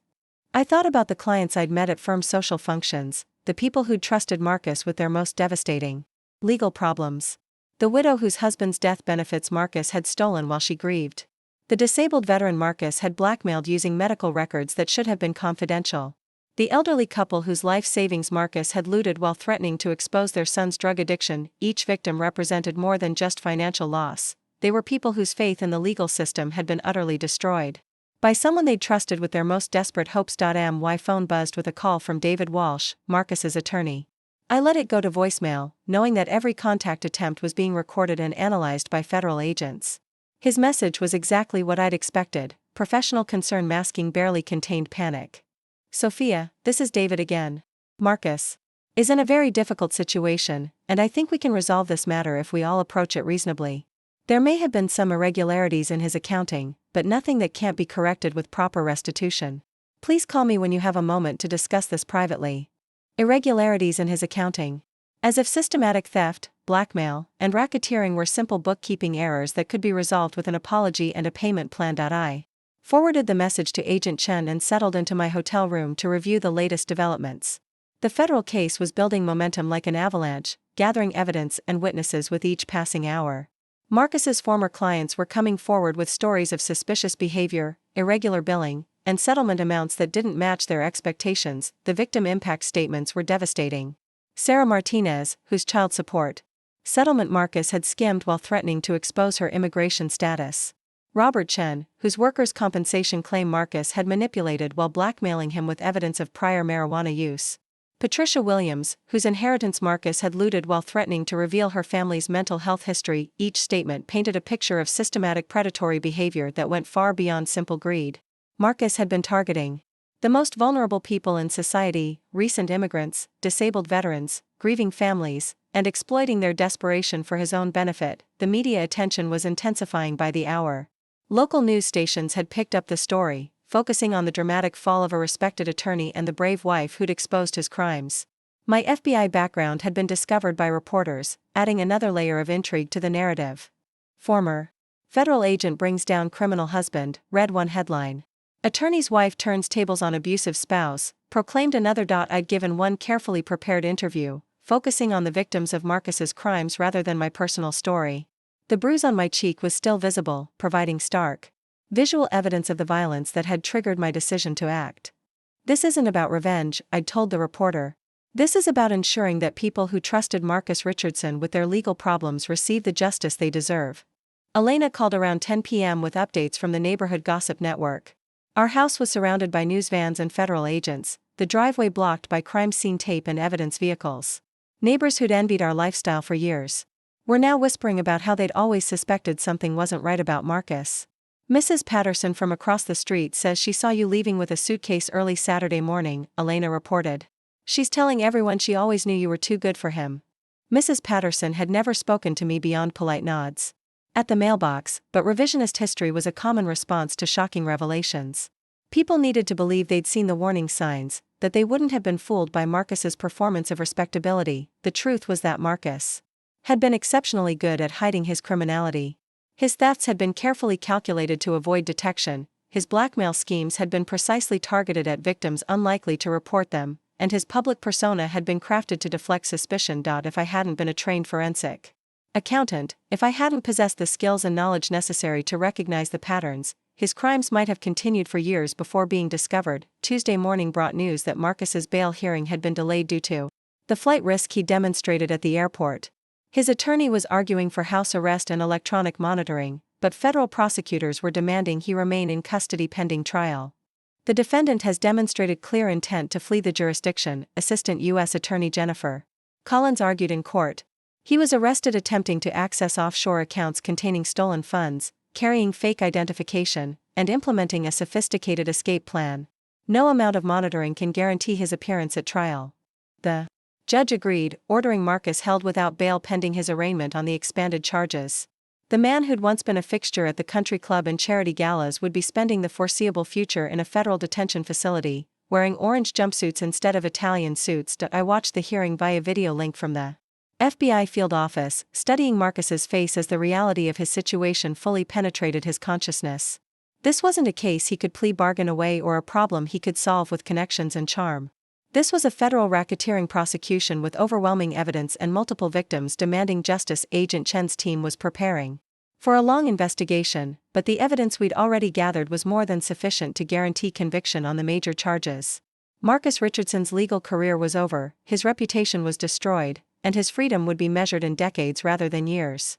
Speaker 1: I thought about the clients I'd met at firm social functions, the people who'd trusted Marcus with their most devastating legal problems. The widow whose husband's death benefits Marcus had stolen while she grieved. The disabled veteran Marcus had blackmailed using medical records that should have been confidential. The elderly couple whose life savings Marcus had looted while threatening to expose their son's drug addiction. Each victim represented more than just financial loss. They were people whose faith in the legal system had been utterly destroyed by someone they'd trusted with their most desperate hopes. My phone buzzed with a call from David Walsh, Marcus's attorney. I let it go to voicemail, knowing that every contact attempt was being recorded and analyzed by federal agents. His message was exactly what I'd expected: professional concern masking barely contained panic. Sophia, this is David again. Marcus is in a very difficult situation, and I think we can resolve this matter if we all approach it reasonably. There may have been some irregularities in his accounting, but nothing that can't be corrected with proper restitution. Please call me when you have a moment to discuss this privately. Irregularities in his accounting. As if systematic theft, blackmail, and racketeering were simple bookkeeping errors that could be resolved with an apology and a payment plan. I forwarded the message to Agent Chen and settled into my hotel room to review the latest developments. The federal case was building momentum like an avalanche, gathering evidence and witnesses with each passing hour. Marcus's former clients were coming forward with stories of suspicious behavior, irregular billing, and settlement amounts that didn't match their expectations. The victim impact statements were devastating. Sarah Martinez, whose child support settlement Marcus had skimmed while threatening to expose her immigration status. Robert Chen, whose workers' compensation claim Marcus had manipulated while blackmailing him with evidence of prior marijuana use. Patricia Williams, whose inheritance Marcus had looted while threatening to reveal her family's mental health history. Each statement painted a picture of systematic predatory behavior that went far beyond simple greed. Marcus had been targeting the most vulnerable people in society: recent immigrants, disabled veterans, grieving families, and exploiting their desperation for his own benefit. The media attention was intensifying by the hour. Local news stations had picked up the story, focusing on the dramatic fall of a respected attorney and the brave wife who'd exposed his crimes. My FBI background had been discovered by reporters, adding another layer of intrigue to the narrative. Former federal agent brings down criminal husband, read one headline. Attorney's wife turns tables on abusive spouse, proclaimed another. I'd given one carefully prepared interview, focusing on the victims of Marcus's crimes rather than my personal story. The bruise on my cheek was still visible, providing stark visual evidence of the violence that had triggered my decision to act. This isn't about revenge, I'd told the reporter. This is about ensuring that people who trusted Marcus Richardson with their legal problems receive the justice they deserve. Elena called around 10 p.m. with updates from the neighborhood gossip network. Our house was surrounded by news vans and federal agents, the driveway blocked by crime scene tape and evidence vehicles. Neighbors who'd envied our lifestyle for years were now whispering about how they'd always suspected something wasn't right about Marcus. Mrs. Patterson from across the street says she saw you leaving with a suitcase early Saturday morning, Elena reported. She's telling everyone she always knew you were too good for him. Mrs. Patterson had never spoken to me beyond polite nods at the mailbox, but revisionist history was a common response to shocking revelations. People needed to believe they'd seen the warning signs, that they wouldn't have been fooled by Marcus's performance of respectability. The truth was that Marcus had been exceptionally good at hiding his criminality. His thefts had been carefully calculated to avoid detection, his blackmail schemes had been precisely targeted at victims unlikely to report them, and his public persona had been crafted to deflect suspicion. If I hadn't been a trained forensic accountant, if I hadn't possessed the skills and knowledge necessary to recognize the patterns, his crimes might have continued for years before being discovered. Tuesday morning brought news that Marcus's bail hearing had been delayed due to the flight risk he demonstrated at the airport. His attorney was arguing for house arrest and electronic monitoring, but federal prosecutors were demanding he remain in custody pending trial. The defendant has demonstrated clear intent to flee the jurisdiction, Assistant U.S. Attorney Jennifer Collins argued in court. He was arrested attempting to access offshore accounts containing stolen funds, carrying fake identification, and implementing a sophisticated escape plan. No amount of monitoring can guarantee his appearance at trial. The judge agreed, ordering Marcus held without bail pending his arraignment on the expanded charges. The man who'd once been a fixture at the country club and charity galas would be spending the foreseeable future in a federal detention facility, wearing orange jumpsuits instead of Italian suits. I watched the hearing via video link from the FBI field office, studying Marcus's face as the reality of his situation fully penetrated his consciousness. This wasn't a case he could plea bargain away or a problem he could solve with connections and charm. This was a federal racketeering prosecution with overwhelming evidence and multiple victims demanding justice. Agent Chen's team was preparing for a long investigation, but the evidence we'd already gathered was more than sufficient to guarantee conviction on the major charges. Marcus Richardson's legal career was over, his reputation was destroyed, and his freedom would be measured in decades rather than years.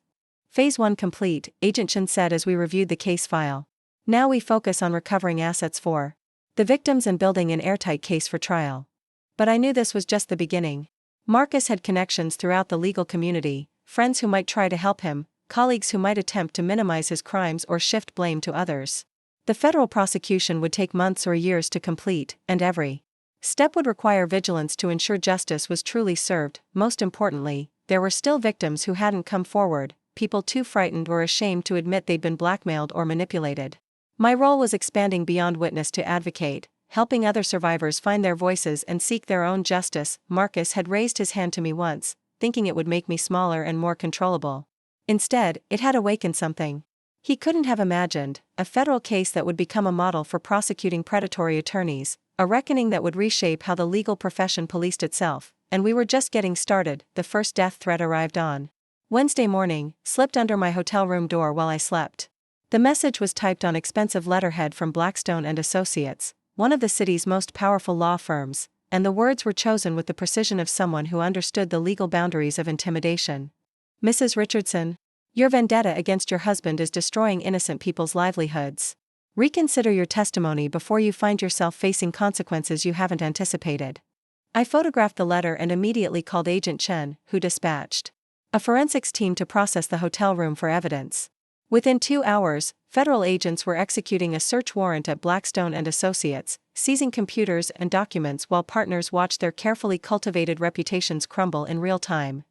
Speaker 1: Phase 1 complete, Agent Chen said as we reviewed the case file. Now we focus on recovering assets for the victims and building an airtight case for trial. But I knew this was just the beginning. Marcus had connections throughout the legal community, friends who might try to help him, colleagues who might attempt to minimize his crimes or shift blame to others. The federal prosecution would take months or years to complete, and every step would require vigilance to ensure justice was truly served. Most importantly, there were still victims who hadn't come forward, people too frightened or ashamed to admit they'd been blackmailed or manipulated. My role was expanding beyond witness to advocate, helping other survivors find their voices and seek their own justice. Marcus had raised his hand to me once, thinking it would make me smaller and more controllable. Instead, it had awakened something he couldn't have imagined, a federal case that would become a model for prosecuting predatory attorneys, a reckoning that would reshape how the legal profession policed itself, and we were just getting started. The first death threat arrived on Wednesday morning, slipped under my hotel room door while I slept. The message was typed on expensive letterhead from Blackstone and Associates, one of the city's most powerful law firms, and the words were chosen with the precision of someone who understood the legal boundaries of intimidation. Mrs. Richardson, your vendetta against your husband is destroying innocent people's livelihoods. Reconsider your testimony before you find yourself facing consequences you haven't anticipated. I photographed the letter and immediately called Agent Chen, who dispatched a forensics team to process the hotel room for evidence. Within 2 hours, federal agents were executing a search warrant at Blackstone and Associates, seizing computers and documents while partners watched their carefully cultivated reputations crumble in real time.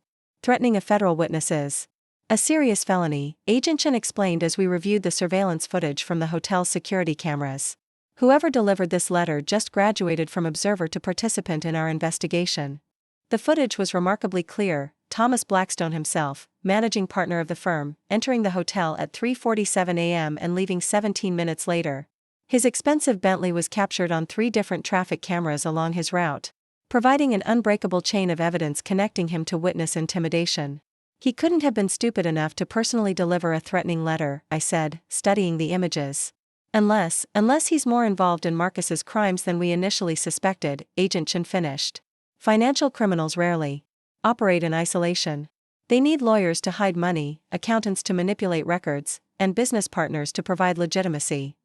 Speaker 1: Threatening a federal witness is a serious felony, Agent Chen explained as we reviewed the surveillance footage from the hotel's security cameras. Whoever delivered this letter just graduated from observer to participant in our investigation. The footage was remarkably clear. Thomas Blackstone himself, managing partner of the firm, entering the hotel at 3:47 a.m. and leaving 17 minutes later. His expensive Bentley was captured on 3 different traffic cameras along his route, providing an unbreakable chain of evidence connecting him to witness intimidation. He couldn't have been stupid enough to personally deliver a threatening letter, I said, studying the images. Unless he's more involved in Marcus's crimes than we initially suspected, Agent Chen finished. Financial criminals rarely operate in isolation. They need lawyers to hide money, accountants to manipulate records, and business partners to provide legitimacy.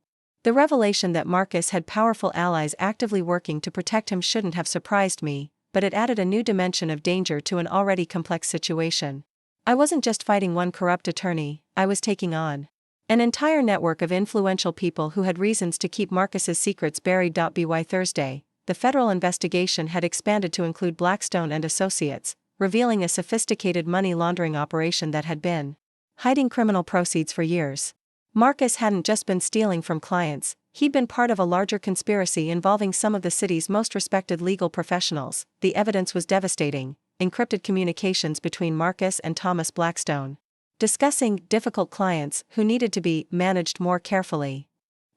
Speaker 1: The revelation that Marcus had powerful allies actively working to protect him shouldn't have surprised me, but it added a new dimension of danger to an already complex situation. I wasn't just fighting one corrupt attorney, I was taking on an entire network of influential people who had reasons to keep Marcus's secrets buried. By Thursday, the federal investigation had expanded to include Blackstone and Associates, revealing a sophisticated money laundering operation that had been hiding criminal proceeds for years. Marcus hadn't just been stealing from clients, he'd been part of a larger conspiracy involving some of the city's most respected legal professionals. The evidence was devastating: encrypted communications between Marcus and Thomas Blackstone, discussing difficult clients who needed to be managed more carefully.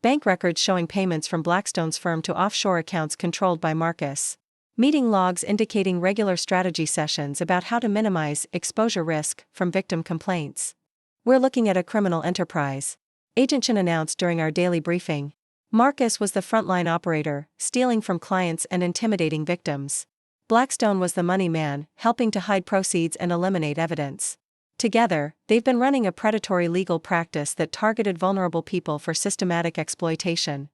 Speaker 1: Bank records showing payments from Blackstone's firm to offshore accounts controlled by Marcus. Meeting logs indicating regular strategy sessions about how to minimize exposure risk from victim complaints. We're looking at a criminal enterprise, Agent Chen announced during our daily briefing. Marcus was the frontline operator, stealing from clients and intimidating victims. Blackstone was the money man, helping to hide proceeds and eliminate evidence. Together, they've been running a predatory legal practice that targeted vulnerable people for systematic exploitation.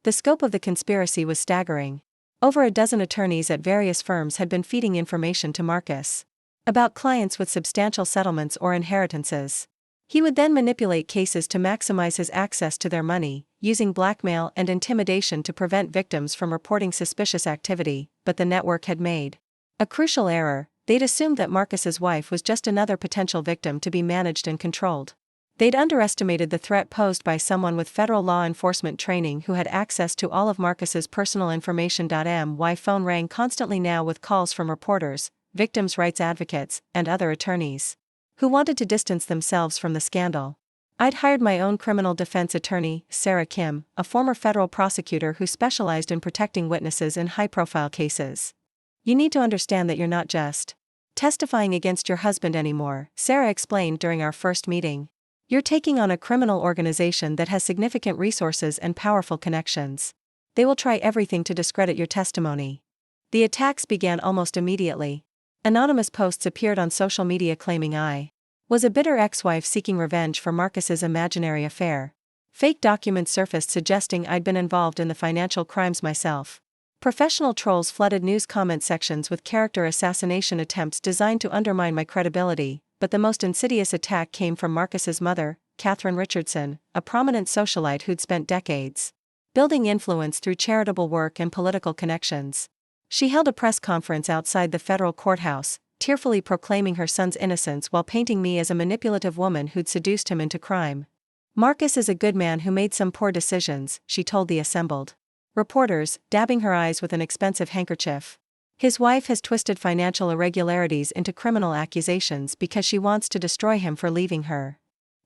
Speaker 1: The scope of the conspiracy was staggering. Over a dozen attorneys at various firms had been feeding information to Marcus about clients with substantial settlements or inheritances. He would then manipulate cases to maximize his access to their money, using blackmail and intimidation to prevent victims from reporting suspicious activity, but the network had made a crucial error. They'd assumed that Marcus's wife was just another potential victim to be managed and controlled. They'd underestimated the threat posed by someone with federal law enforcement training who had access to all of Marcus's personal information. My phone rang constantly now with calls from reporters, victims' rights advocates, and other attorneys who wanted to distance themselves from the scandal. I'd hired my own criminal defense attorney, Sarah Kim, a former federal prosecutor who specialized in protecting witnesses in high-profile cases. "You need to understand that you're not just testifying against your husband anymore," Sarah explained during our first meeting. "You're taking on a criminal organization that has significant resources and powerful connections. They will try everything to discredit your testimony." The attacks began almost immediately. Anonymous posts appeared on social media claiming I was a bitter ex-wife seeking revenge for Marcus's imaginary affair. Fake documents surfaced suggesting I'd been involved in the financial crimes myself. Professional trolls flooded news comment sections with character assassination attempts designed to undermine my credibility, but the most insidious attack came from Marcus's mother, Catherine Richardson, a prominent socialite who'd spent decades building influence through charitable work and political connections. She held a press conference outside the federal courthouse, tearfully proclaiming her son's innocence while painting me as a manipulative woman who'd seduced him into crime. "Marcus is a good man who made some poor decisions," she told the assembled reporters, dabbing her eyes with an expensive handkerchief. "His wife has twisted financial irregularities into criminal accusations because she wants to destroy him for leaving her."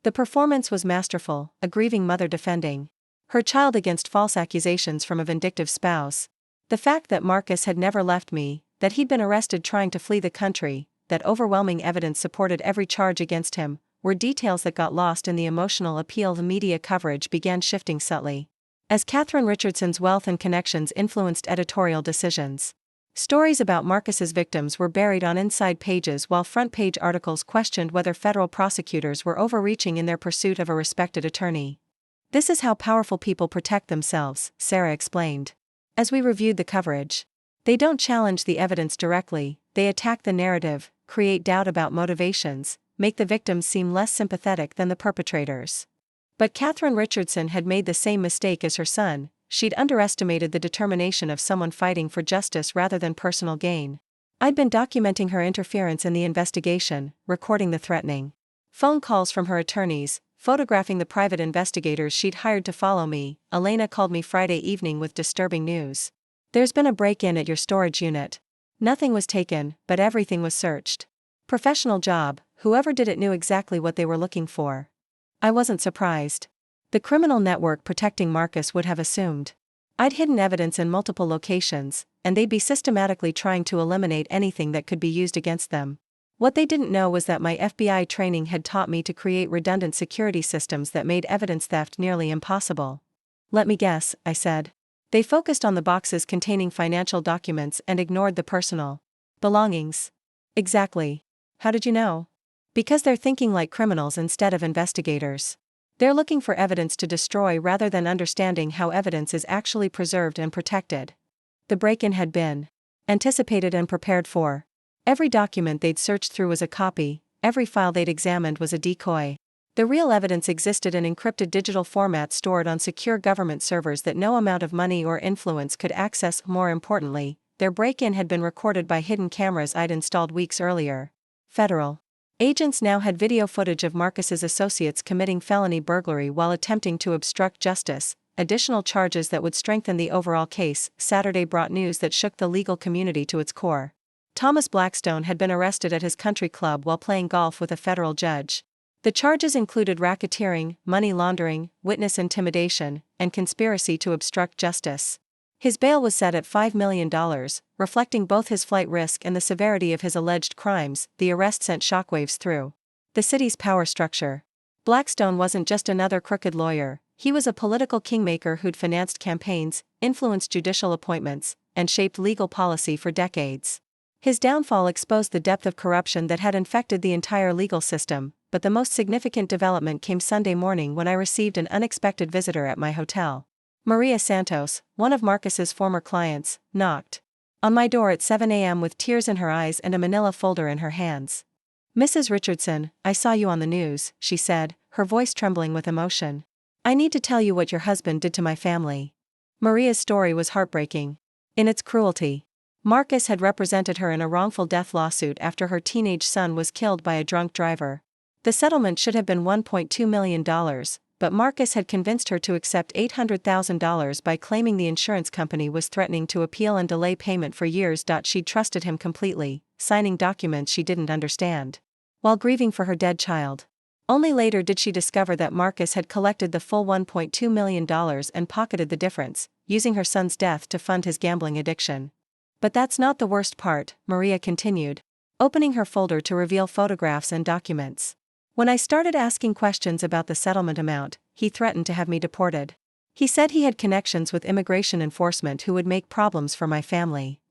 Speaker 1: The performance was masterful, a grieving mother defending her child against false accusations from a vindictive spouse. The fact that Marcus had never left me, that he'd been arrested trying to flee the country, that overwhelming evidence supported every charge against him, were details that got lost in the emotional appeal. The media coverage began shifting subtly as Catherine Richardson's wealth and connections influenced editorial decisions. Stories about Marcus's victims were buried on inside pages while front-page articles questioned whether federal prosecutors were overreaching in their pursuit of a respected attorney. "This is how powerful people protect themselves," Sarah explained. As we reviewed the coverage, they don't challenge the evidence directly, they attack the narrative, create doubt about motivations, make the victims seem less sympathetic than the perpetrators. But Catherine Richardson had made the same mistake as her son. She'd underestimated the determination of someone fighting for justice rather than personal gain. I'd been documenting her interference in the investigation, recording the threatening phone calls from her attorneys, photographing the private investigators she'd hired to follow me. "Elena called me Friday evening with disturbing news. There's been a break-in at your storage unit. Nothing was taken, but everything was searched." Professional job, whoever did it knew exactly what they were looking for. I wasn't surprised. The criminal network protecting Marcus would have assumed I'd hidden evidence in multiple locations, and they'd be systematically trying to eliminate anything that could be used against them. What they didn't know was that my FBI training had taught me to create redundant security systems that made evidence theft nearly impossible. "Let me guess," I said. "They focused on the boxes containing financial documents and ignored the personal belongings." "Exactly. How did you know?" "Because they're thinking like criminals instead of investigators. They're looking for evidence to destroy rather than understanding how evidence is actually preserved and protected." The break-in had been anticipated and prepared for. Every document they'd searched through was a copy, every file they'd examined was a decoy. The real evidence existed in encrypted digital formats stored on secure government servers that no amount of money or influence could access. More importantly, their break-in had been recorded by hidden cameras I'd installed weeks earlier. Federal agents now had video footage of Marcus's associates committing felony burglary while attempting to obstruct justice, additional charges that would strengthen the overall case. Saturday brought news that shook the legal community to its core. Thomas Blackstone had been arrested at his country club while playing golf with a federal judge. The charges included racketeering, money laundering, witness intimidation, and conspiracy to obstruct justice. His bail was set at $5 million, reflecting both his flight risk and the severity of his alleged crimes. The arrest sent shockwaves through the city's power structure. Blackstone wasn't just another crooked lawyer, he was a political kingmaker who'd financed campaigns, influenced judicial appointments, and shaped legal policy for decades. His downfall exposed the depth of corruption that had infected the entire legal system, but the most significant development came Sunday morning when I received an unexpected visitor at my hotel. Maria Santos, one of Marcus's former clients, knocked on my door at 7 a.m. with tears in her eyes and a manila folder in her hands. "Mrs. Richardson, I saw you on the news," she said, her voice trembling with emotion. "I need to tell you what your husband did to my family." Maria's story was heartbreaking in its cruelty. Marcus had represented her in a wrongful death lawsuit after her teenage son was killed by a drunk driver. The settlement should have been $1.2 million, but Marcus had convinced her to accept $800,000 by claiming the insurance company was threatening to appeal and delay payment for years. She'd trusted him completely, signing documents she didn't understand, while grieving for her dead child. Only later did she discover that Marcus had collected the full $1.2 million and pocketed the difference, using her son's death to fund his gambling addiction. "But that's not the worst part," Maria continued, opening her folder to reveal photographs and documents. "When I started asking questions about the settlement amount, he threatened to have me deported. He said he had connections with immigration enforcement who would make problems for my family."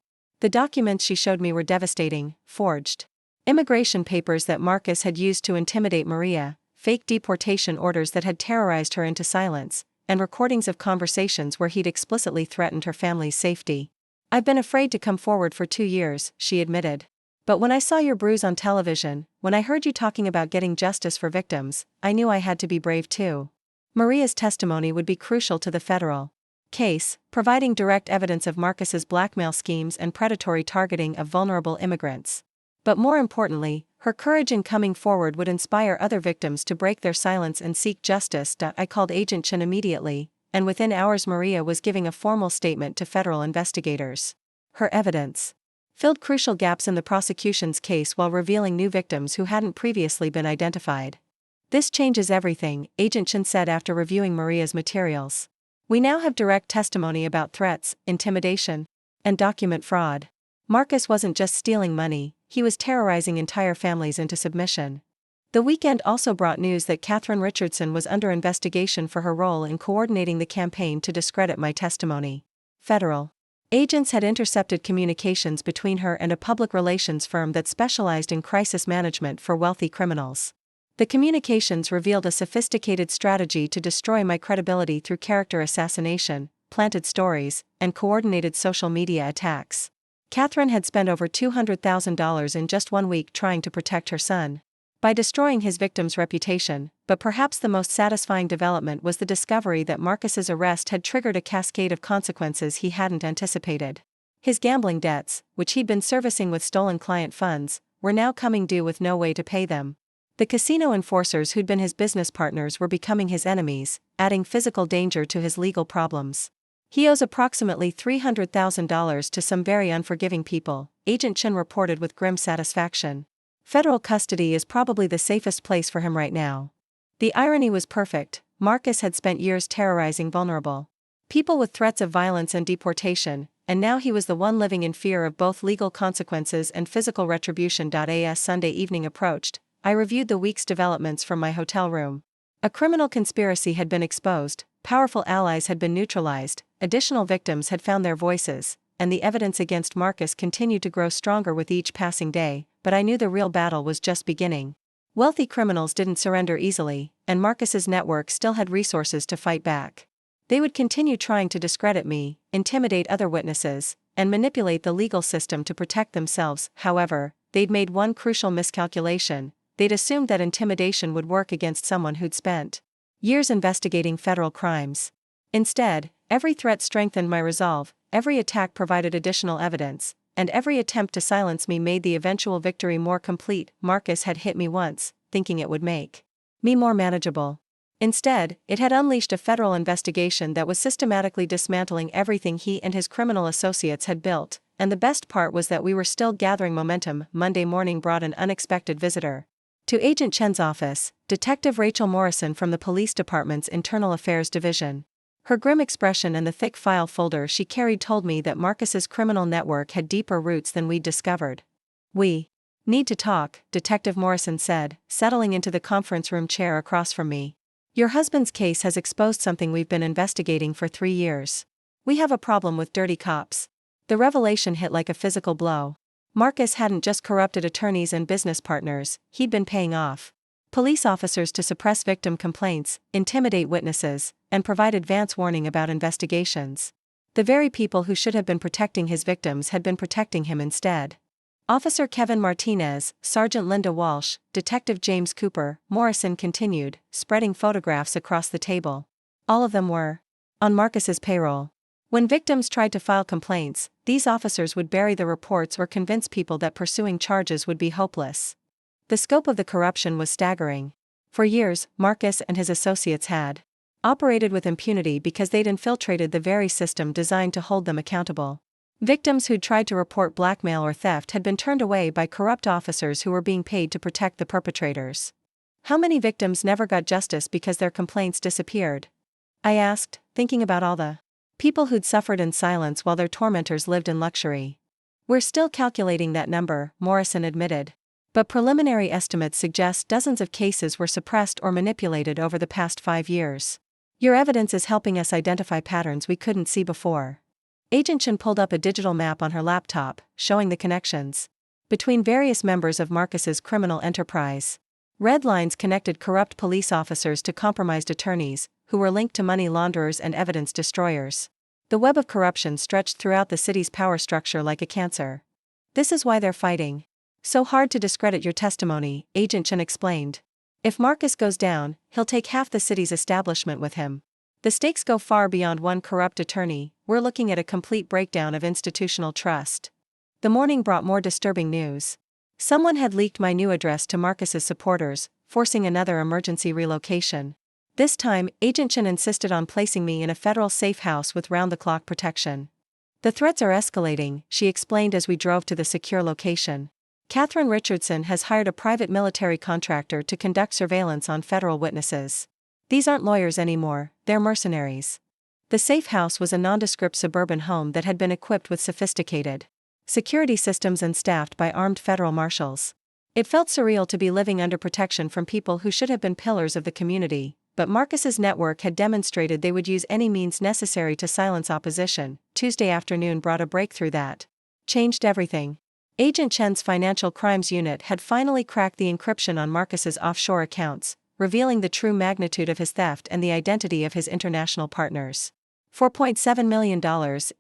Speaker 1: The documents she showed me were devastating: forged immigration papers that Marcus had used to intimidate Maria, fake deportation orders that had terrorized her into silence, and recordings of conversations where he'd explicitly threatened her family's safety. "I've been afraid to come forward for 2 years," she admitted. "But when I saw your bruise on television, when I heard you talking about getting justice for victims, I knew I had to be brave too." Maria's testimony would be crucial to the federal case, providing direct evidence of Marcus's blackmail schemes and predatory targeting of vulnerable immigrants. But more importantly, her courage in coming forward would inspire other victims to break their silence and seek justice. I called Agent Chen immediately, and within hours Maria was giving a formal statement to federal investigators. Her evidence filled crucial gaps in the prosecution's case while revealing new victims who hadn't previously been identified. "This changes everything," Agent Chen said after reviewing Maria's materials. "We now have direct testimony about threats, intimidation, and document fraud. Marcus wasn't just stealing money, he was terrorizing entire families into submission." The weekend also brought news that Catherine Richardson was under investigation for her role in coordinating the campaign to discredit my testimony. Federal agents had intercepted communications between her and a public relations firm that specialized in crisis management for wealthy criminals. The communications revealed a sophisticated strategy to destroy my credibility through character assassination, planted stories, and coordinated social media attacks. Catherine had spent over $200,000 in just 1 week trying to protect her son by destroying his victim's reputation, but perhaps the most satisfying development was the discovery that Marcus's arrest had triggered a cascade of consequences he hadn't anticipated. His gambling debts, which he'd been servicing with stolen client funds, were now coming due with no way to pay them. The casino enforcers who'd been his business partners were becoming his enemies, adding physical danger to his legal problems. He owes approximately $300,000 to some very unforgiving people, Agent Chen reported with grim satisfaction. "Federal custody is probably the safest place for him right now." The irony was perfect. Marcus had spent years terrorizing vulnerable people with threats of violence and deportation, and now he was the one living in fear of both legal consequences and physical retribution. As Sunday evening approached, I reviewed the week's developments from my hotel room. A criminal conspiracy had been exposed, powerful allies had been neutralized, additional victims had found their voices, and the evidence against Marcus continued to grow stronger with each passing day, but I knew the real battle was just beginning. Wealthy criminals didn't surrender easily, and Marcus's network still had resources to fight back. They would continue trying to discredit me, intimidate other witnesses, and manipulate the legal system to protect themselves. However, they'd made one crucial miscalculation. They'd assumed that intimidation would work against someone who'd spent years investigating federal crimes. Instead, every threat strengthened my resolve, every attack provided additional evidence, and every attempt to silence me made the eventual victory more complete. Marcus had hit me once, thinking it would make me more manageable. Instead, it had unleashed a federal investigation that was systematically dismantling everything he and his criminal associates had built, and the best part was that we were still gathering momentum. Monday morning brought an unexpected visitor to Agent Chen's office, Detective Rachel Morrison from the Police Department's Internal Affairs Division. Her grim expression and the thick file folder she carried told me that Marcus's criminal network had deeper roots than we'd discovered. "We need to talk," Detective Morrison said, settling into the conference room chair across from me. "Your husband's case has exposed something we've been investigating for 3 years. We have a problem with dirty cops." The revelation hit like a physical blow. Marcus hadn't just corrupted attorneys and business partners, he'd been paying off police officers to suppress victim complaints, intimidate witnesses, and provide advance warning about investigations. The very people who should have been protecting his victims had been protecting him instead. Officer Kevin Martinez, Sergeant Linda Walsh, Detective James Cooper, Morrison continued, spreading photographs across the table. All of them were on Marcus's payroll. When victims tried to file complaints, these officers would bury the reports or convince people that pursuing charges would be hopeless. The scope of the corruption was staggering. For years, Marcus and his associates had operated with impunity because they'd infiltrated the very system designed to hold them accountable. Victims who'd tried to report blackmail or theft had been turned away by corrupt officers who were being paid to protect the perpetrators. How many victims never got justice because their complaints disappeared? I asked, thinking about all the people who'd suffered in silence while their tormentors lived in luxury. We're still calculating that number, Morrison admitted. But preliminary estimates suggest dozens of cases were suppressed or manipulated over the past 5 years. Your evidence is helping us identify patterns we couldn't see before. Agent Chen pulled up a digital map on her laptop, showing the connections between various members of Marcus's criminal enterprise. Red lines connected corrupt police officers to compromised attorneys, who were linked to money launderers and evidence destroyers. The web of corruption stretched throughout the city's power structure like a cancer. This is why they're fighting so hard to discredit your testimony, Agent Chen explained. If Marcus goes down, he'll take half the city's establishment with him. The stakes go far beyond one corrupt attorney. We're looking at a complete breakdown of institutional trust. The morning brought more disturbing news. Someone had leaked my new address to Marcus's supporters, forcing another emergency relocation. This time, Agent Chen insisted on placing me in a federal safe house with round-the-clock protection. The threats are escalating, she explained as we drove to the secure location. Catherine Richardson has hired a private military contractor to conduct surveillance on federal witnesses. These aren't lawyers anymore, they're mercenaries. The safe house was a nondescript suburban home that had been equipped with sophisticated security systems and staffed by armed federal marshals. It felt surreal to be living under protection from people who should have been pillars of the community, but Marcus's network had demonstrated they would use any means necessary to silence opposition. Tuesday afternoon brought a breakthrough that changed everything. Agent Chen's Financial Crimes Unit had finally cracked the encryption on Marcus's offshore accounts, revealing the true magnitude of his theft and the identity of his international partners. $4.7 million,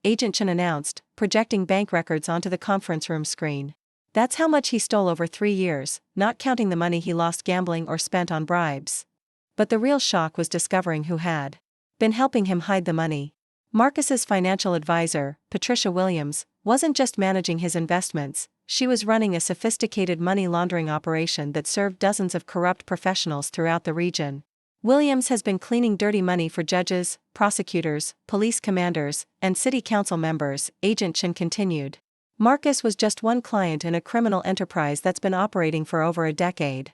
Speaker 1: Agent Chen announced, projecting bank records onto the conference room screen. That's how much he stole over 3 years, not counting the money he lost gambling or spent on bribes. But the real shock was discovering who had been helping him hide the money. Marcus's financial advisor, Patricia Williams, wasn't just managing his investments, she was running a sophisticated money laundering operation that served dozens of corrupt professionals throughout the region. Williams has been cleaning dirty money for judges, prosecutors, police commanders, and city council members, Agent Chen continued. Marcus was just one client in a criminal enterprise that's been operating for over a decade.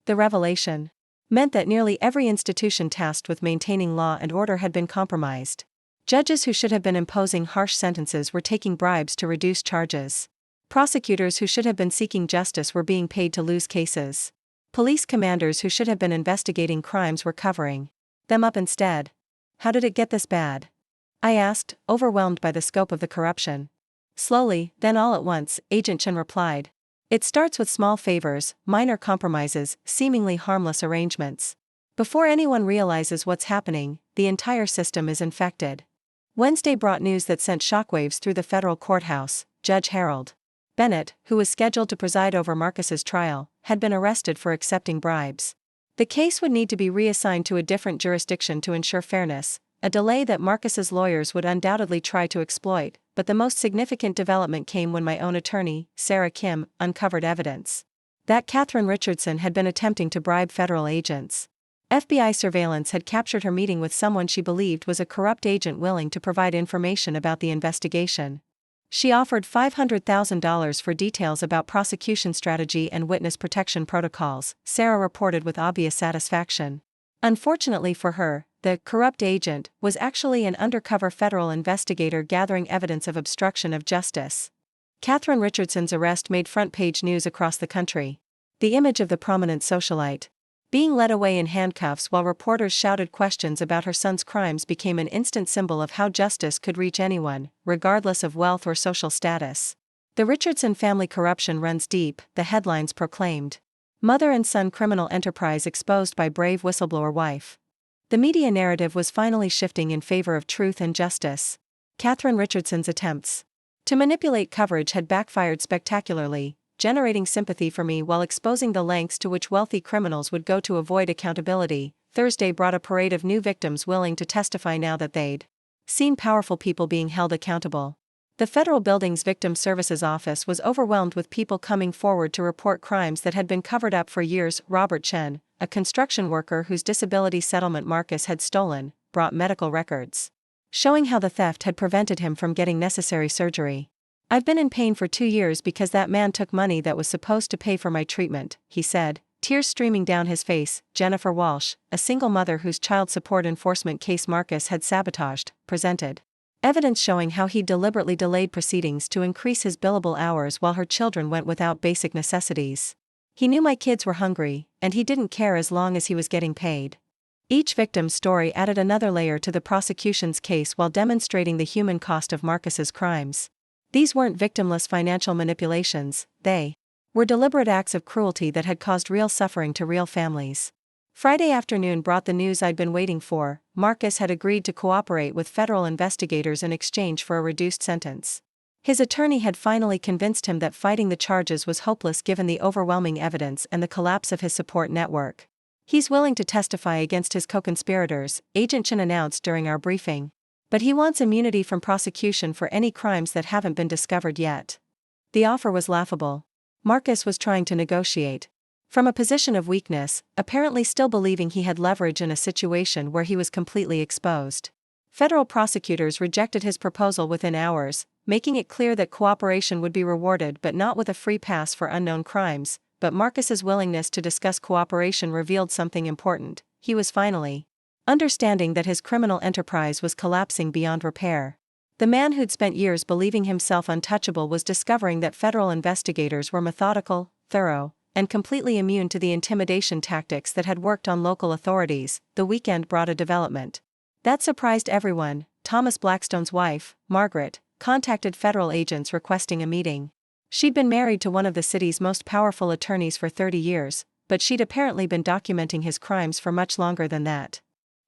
Speaker 1: The revelation meant that nearly every institution tasked with maintaining law and order had been compromised. Judges who should have been imposing harsh sentences were taking bribes to reduce charges. Prosecutors who should have been seeking justice were being paid to lose cases. Police commanders who should have been investigating crimes were covering them up instead. How did it get this bad? I asked, overwhelmed by the scope of the corruption. Slowly, then all at once, Agent Chen replied. It starts with small favors, minor compromises, seemingly harmless arrangements. Before anyone realizes what's happening, the entire system is infected. Wednesday brought news that sent shockwaves through the federal courthouse. Judge Harold Bennett, who was scheduled to preside over Marcus's trial, had been arrested for accepting bribes. The case would need to be reassigned to a different jurisdiction to ensure fairness, a delay that Marcus's lawyers would undoubtedly try to exploit, but the most significant development came when my own attorney, Sarah Kim, uncovered evidence that Catherine Richardson had been attempting to bribe federal agents. FBI surveillance had captured her meeting with someone she believed was a corrupt agent willing to provide information about the investigation. She offered $500,000 for details about prosecution strategy and witness protection protocols, Sarah reported with obvious satisfaction. Unfortunately for her, the corrupt agent was actually an undercover federal investigator gathering evidence of obstruction of justice. Catherine Richardson's arrest made front-page news across the country. The image of the prominent socialite being led away in handcuffs while reporters shouted questions about her son's crimes became an instant symbol of how justice could reach anyone, regardless of wealth or social status. The Richardson family corruption runs deep, the headlines proclaimed. Mother and son criminal enterprise exposed by brave whistleblower wife. The media narrative was finally shifting in favor of truth and justice. Catherine Richardson's attempts to manipulate coverage had backfired spectacularly, generating sympathy for me while exposing the lengths to which wealthy criminals would go to avoid accountability. Thursday brought a parade of new victims willing to testify now that they'd seen powerful people being held accountable. The Federal Building's Victim Services Office was overwhelmed with people coming forward to report crimes that had been covered up for years. Robert Chen, a construction worker whose disability settlement Marcus had stolen, brought medical records showing how the theft had prevented him from getting necessary surgery. I've been in pain for 2 years because that man took money that was supposed to pay for my treatment, he said, tears streaming down his face. Jennifer Walsh, a single mother whose child support enforcement case Marcus had sabotaged, presented evidence showing how he deliberately delayed proceedings to increase his billable hours while her children went without basic necessities. He knew my kids were hungry, and he didn't care as long as he was getting paid. Each victim's story added another layer to the prosecution's case while demonstrating the human cost of Marcus's crimes. These weren't victimless financial manipulations, they were deliberate acts of cruelty that had caused real suffering to real families. Friday afternoon brought the news I'd been waiting for. Marcus had agreed to cooperate with federal investigators in exchange for a reduced sentence. His attorney had finally convinced him that fighting the charges was hopeless given the overwhelming evidence and the collapse of his support network. He's willing to testify against his co-conspirators, Agent Chen announced during our briefing. But he wants immunity from prosecution for any crimes that haven't been discovered yet. The offer was laughable. Marcus was trying to negotiate from a position of weakness, apparently still believing he had leverage in a situation where he was completely exposed. Federal prosecutors rejected his proposal within hours, making it clear that cooperation would be rewarded but not with a free pass for unknown crimes. But Marcus's willingness to discuss cooperation revealed something important. He was finally understanding that his criminal enterprise was collapsing beyond repair. The man who'd spent years believing himself untouchable was discovering that federal investigators were methodical, thorough, and completely immune to the intimidation tactics that had worked on local authorities. The weekend brought a development that surprised everyone. Thomas Blackstone's wife, Margaret, contacted federal agents requesting a meeting. She'd been married to one of the city's most powerful attorneys for 30 years, but she'd apparently been documenting his crimes for much longer than that.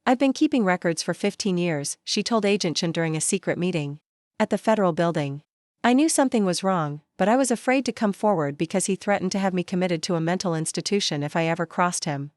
Speaker 1: I've been keeping records for 15 years, she told Agent Chen during a secret meeting at the federal building. I knew something was wrong, but I was afraid to come forward because he threatened to have me committed to a mental institution if I ever crossed him.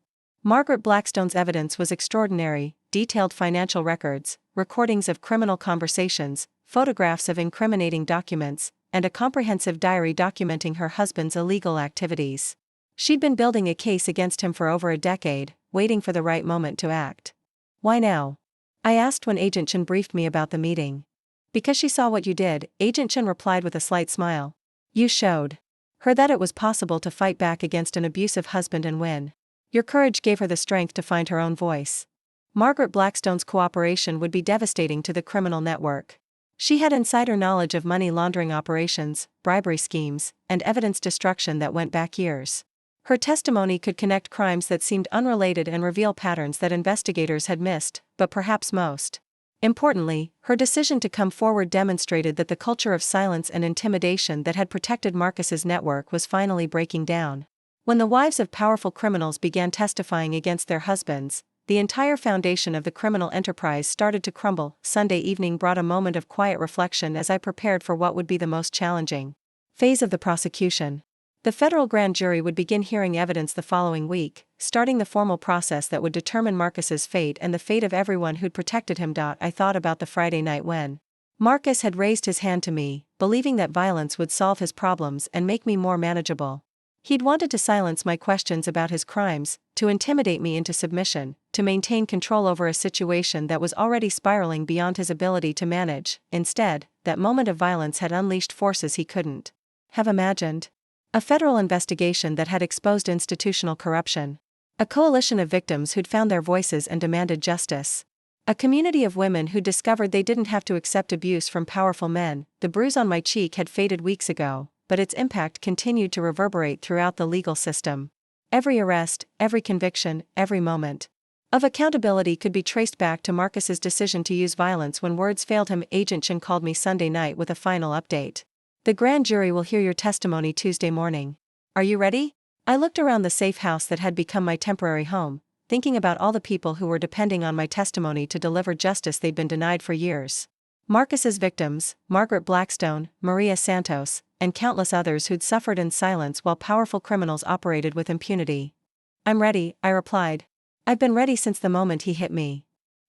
Speaker 1: Margaret Blackstone's evidence was extraordinary: detailed financial records, recordings of criminal conversations, photographs of incriminating documents, and a comprehensive diary documenting her husband's illegal activities. She'd been building a case against him for over a decade, waiting for the right moment to act. Why now? I asked when Agent Chen briefed me about the meeting. Because she saw what you did, Agent Chen replied with a slight smile. You showed her that it was possible to fight back against an abusive husband and win. Your courage gave her the strength to find her own voice. Margaret Blackstone's cooperation would be devastating to the criminal network. She had insider knowledge of money laundering operations, bribery schemes, and evidence destruction that went back years. Her testimony could connect crimes that seemed unrelated and reveal patterns that investigators had missed, but perhaps most importantly, her decision to come forward demonstrated that the culture of silence and intimidation that had protected Marcus's network was finally breaking down. When the wives of powerful criminals began testifying against their husbands, the entire foundation of the criminal enterprise started to crumble. Sunday evening brought a moment of quiet reflection as I prepared for what would be the most challenging phase of the prosecution. The federal grand jury would begin hearing evidence the following week, starting the formal process that would determine Marcus's fate and the fate of everyone who'd protected him. I thought about the Friday night when Marcus had raised his hand to me, believing that violence would solve his problems and make me more manageable. He'd wanted to silence my questions about his crimes, to intimidate me into submission, to maintain control over a situation that was already spiraling beyond his ability to manage. Instead, that moment of violence had unleashed forces he couldn't have imagined. A federal investigation that had exposed institutional corruption. A coalition of victims who'd found their voices and demanded justice. A community of women who discovered they didn't have to accept abuse from powerful men. The bruise on my cheek had faded weeks ago, but its impact continued to reverberate throughout the legal system. Every arrest, every conviction, every moment of accountability could be traced back to Marcus's decision to use violence when words failed him. Agent Chen called me Sunday night with a final update. The grand jury will hear your testimony Tuesday morning. Are you ready? I looked around the safe house that had become my temporary home, thinking about all the people who were depending on my testimony to deliver justice they'd been denied for years. Marcus's victims, Margaret Blackstone, Maria Santos, and countless others who'd suffered in silence while powerful criminals operated with impunity. I'm ready, I replied. I've been ready since the moment he hit me.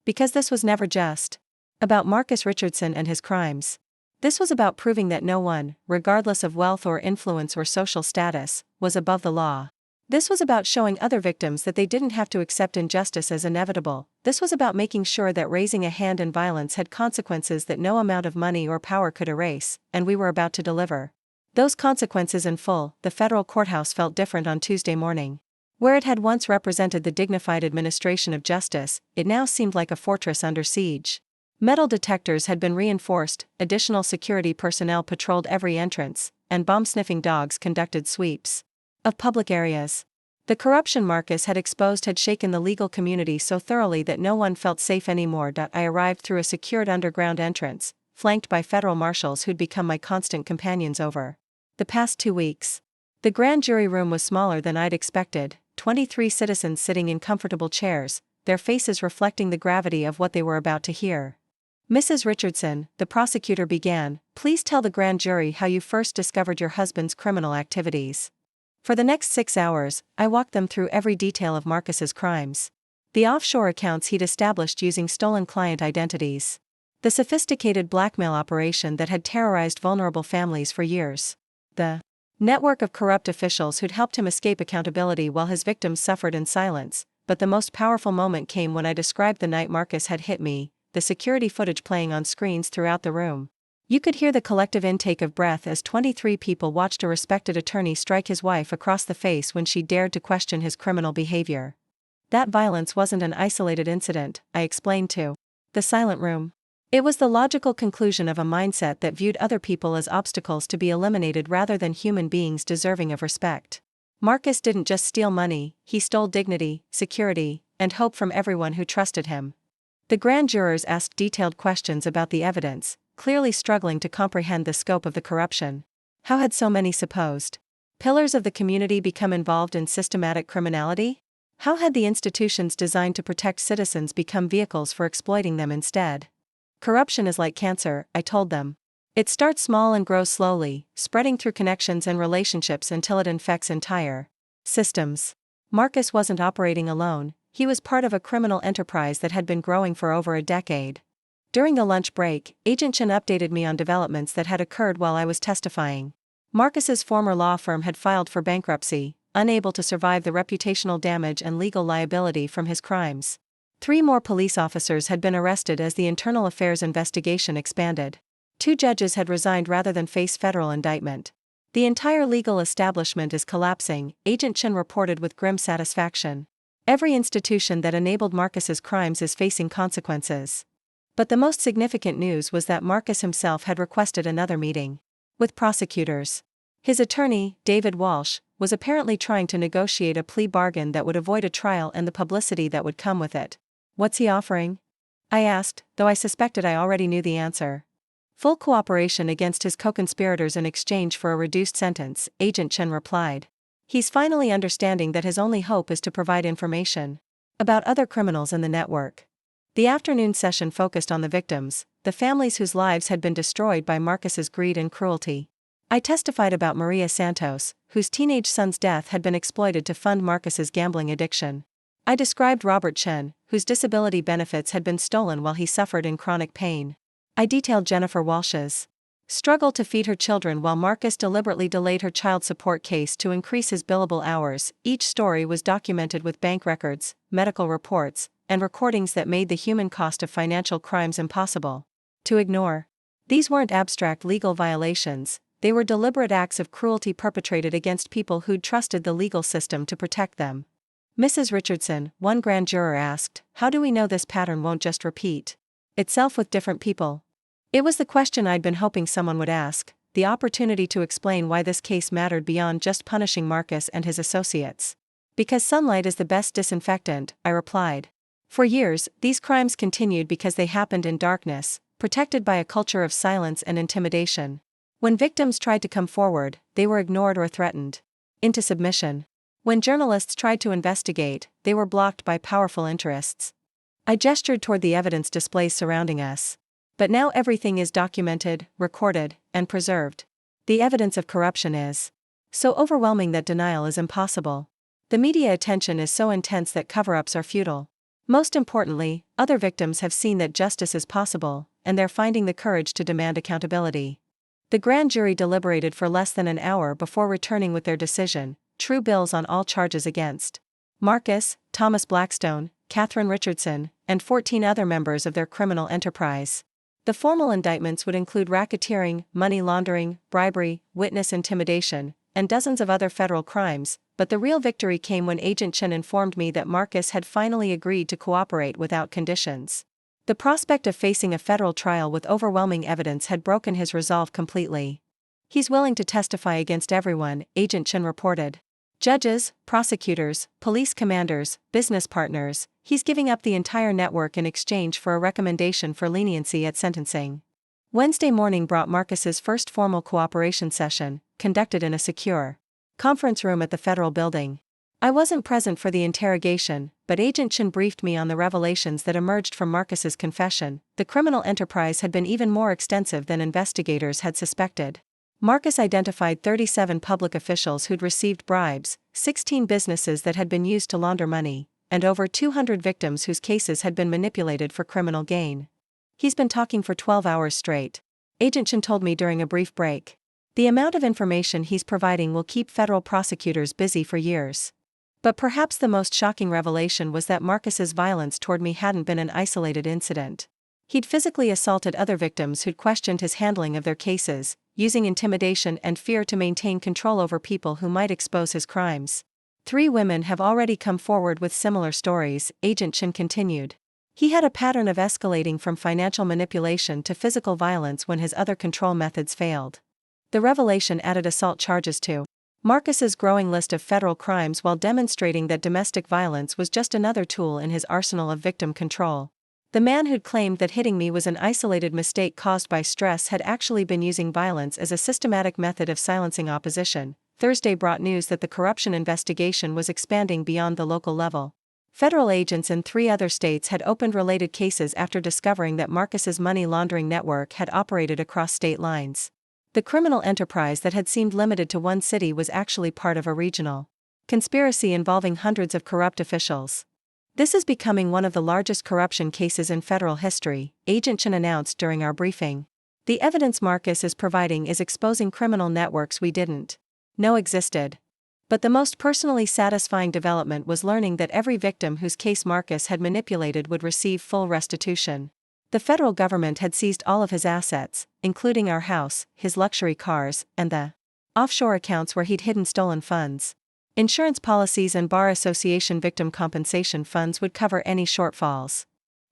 Speaker 1: Because this was never just about Marcus Richardson and his crimes. This was about proving that no one, regardless of wealth or influence or social status, was above the law. This was about showing other victims that they didn't have to accept injustice as inevitable. This was about making sure that raising a hand in violence had consequences that no amount of money or power could erase, and we were about to deliver those consequences in full. The federal courthouse felt different on Tuesday morning. Where it had once represented the dignified administration of justice, it now seemed like a fortress under siege. Metal detectors had been reinforced, additional security personnel patrolled every entrance, and bomb-sniffing dogs conducted sweeps of public areas. The corruption Marcus had exposed had shaken the legal community so thoroughly that no one felt safe anymore. I arrived through a secured underground entrance, flanked by federal marshals who'd become my constant companions over the past 2 weeks. The grand jury room was smaller than I'd expected, 23 citizens sitting in comfortable chairs, their faces reflecting the gravity of what they were about to hear. Mrs. Richardson, the prosecutor began, please tell the grand jury how you first discovered your husband's criminal activities. For the next 6 hours, I walked them through every detail of Marcus's crimes. The offshore accounts he'd established using stolen client identities. The sophisticated blackmail operation that had terrorized vulnerable families for years. The network of corrupt officials who'd helped him escape accountability while his victims suffered in silence. But the most powerful moment came when I described the night Marcus had hit me, the security footage playing on screens throughout the room. You could hear the collective intake of breath as 23 people watched a respected attorney strike his wife across the face when she dared to question his criminal behavior. That violence wasn't an isolated incident, I explained to the silent room. It was the logical conclusion of a mindset that viewed other people as obstacles to be eliminated rather than human beings deserving of respect. Marcus didn't just steal money, he stole dignity, security, and hope from everyone who trusted him. The grand jurors asked detailed questions about the evidence, clearly struggling to comprehend the scope of the corruption. How had so many supposed pillars of the community become involved in systematic criminality? How had the institutions designed to protect citizens become vehicles for exploiting them instead? Corruption is like cancer, I told them. It starts small and grows slowly, spreading through connections and relationships until it infects entire systems. Marcus wasn't operating alone, he was part of a criminal enterprise that had been growing for over a decade. During the lunch break, Agent Chen updated me on developments that had occurred while I was testifying. Marcus's former law firm had filed for bankruptcy, unable to survive the reputational damage and legal liability from his crimes. 3 more police officers had been arrested as the internal affairs investigation expanded. 2 judges had resigned rather than face federal indictment. The entire legal establishment is collapsing, Agent Chen reported with grim satisfaction. Every institution that enabled Marcus's crimes is facing consequences. But the most significant news was that Marcus himself had requested another meeting with prosecutors. His attorney, David Walsh, was apparently trying to negotiate a plea bargain that would avoid a trial and the publicity that would come with it. What's he offering? I asked, though I suspected I already knew the answer. Full cooperation against his co-conspirators in exchange for a reduced sentence, Agent Chen replied. He's finally understanding that his only hope is to provide information about other criminals in the network. The afternoon session focused on the victims, the families whose lives had been destroyed by Marcus's greed and cruelty. I testified about Maria Santos, whose teenage son's death had been exploited to fund Marcus's gambling addiction. I described Robert Chen, whose disability benefits had been stolen while he suffered in chronic pain. I detailed Jennifer Walsh's struggle to feed her children while Marcus deliberately delayed her child support case to increase his billable hours. Each story was documented with bank records, medical reports, and recordings that made the human cost of financial crimes impossible to ignore. These weren't abstract legal violations, they were deliberate acts of cruelty perpetrated against people who'd trusted the legal system to protect them. Mrs. Richardson, one grand juror asked, how do we know this pattern won't just repeat itself with different people? It was the question I'd been hoping someone would ask, the opportunity to explain why this case mattered beyond just punishing Marcus and his associates. Because sunlight is the best disinfectant, I replied. For years, these crimes continued because they happened in darkness, protected by a culture of silence and intimidation. When victims tried to come forward, they were ignored or threatened into submission. When journalists tried to investigate, they were blocked by powerful interests. I gestured toward the evidence displays surrounding us. But now everything is documented, recorded, and preserved. The evidence of corruption is so overwhelming that denial is impossible. The media attention is so intense that cover-ups are futile. Most importantly, other victims have seen that justice is possible, and they're finding the courage to demand accountability. The grand jury deliberated for less than an hour before returning with their decision: true bills on all charges against Marcus, Thomas Blackstone, Catherine Richardson, and 14 other members of their criminal enterprise. The formal indictments would include racketeering, money laundering, bribery, witness intimidation, and dozens of other federal crimes, but the real victory came when Agent Chen informed me that Marcus had finally agreed to cooperate without conditions. The prospect of facing a federal trial with overwhelming evidence had broken his resolve completely. He's willing to testify against everyone, Agent Chen reported. Judges, prosecutors, police commanders, business partners, he's giving up the entire network in exchange for a recommendation for leniency at sentencing. Wednesday morning brought Marcus's first formal cooperation session, conducted in a secure conference room at the federal building. I wasn't present for the interrogation, but Agent Chen briefed me on the revelations that emerged from Marcus's confession. The criminal enterprise had been even more extensive than investigators had suspected. Marcus identified 37 public officials who'd received bribes, 16 businesses that had been used to launder money, and over 200 victims whose cases had been manipulated for criminal gain. He's been talking for 12 hours straight, Agent Chen told me during a brief break. The amount of information he's providing will keep federal prosecutors busy for years. But perhaps the most shocking revelation was that Marcus's violence toward me hadn't been an isolated incident. He'd physically assaulted other victims who'd questioned his handling of their cases, using intimidation and fear to maintain control over people who might expose his crimes. 3 women have already come forward with similar stories, Agent Chen continued. He had a pattern of escalating from financial manipulation to physical violence when his other control methods failed. The revelation added assault charges to Marcus's growing list of federal crimes while demonstrating that domestic violence was just another tool in his arsenal of victim control. The man who'd claimed that hitting me was an isolated mistake caused by stress had actually been using violence as a systematic method of silencing opposition. Thursday brought news that the corruption investigation was expanding beyond the local level. Federal agents in 3 other states had opened related cases after discovering that Marcus's money laundering network had operated across state lines. The criminal enterprise that had seemed limited to one city was actually part of a regional conspiracy involving hundreds of corrupt officials. This is becoming one of the largest corruption cases in federal history, Agent Chen announced during our briefing. The evidence Marcus is providing is exposing criminal networks we didn't know existed. But the most personally satisfying development was learning that every victim whose case Marcus had manipulated would receive full restitution. The federal government had seized all of his assets, including our house, his luxury cars, and the offshore accounts where he'd hidden stolen funds. Insurance policies and Bar Association victim compensation funds would cover any shortfalls.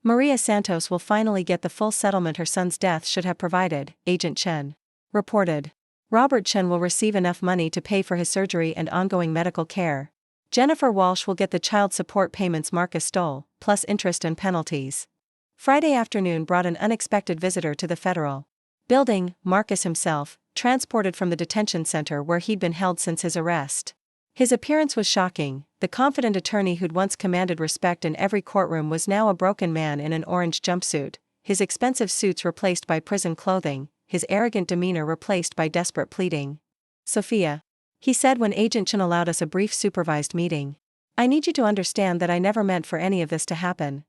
Speaker 1: Maria Santos will finally get the full settlement her son's death should have provided, Agent Chen reported. Robert Chen will receive enough money to pay for his surgery and ongoing medical care. Jennifer Walsh will get the child support payments Marcus stole, plus interest and penalties. Friday afternoon brought an unexpected visitor to the federal building, Marcus himself, transported from the detention center where he'd been held since his arrest. His appearance was shocking. The confident attorney who'd once commanded respect in every courtroom was now a broken man in an orange jumpsuit, his expensive suits replaced by prison clothing, his arrogant demeanor replaced by desperate pleading. "Sophia," he said when Agent Chen allowed us a brief supervised meeting, "I need you to understand that I never meant for any of this to happen."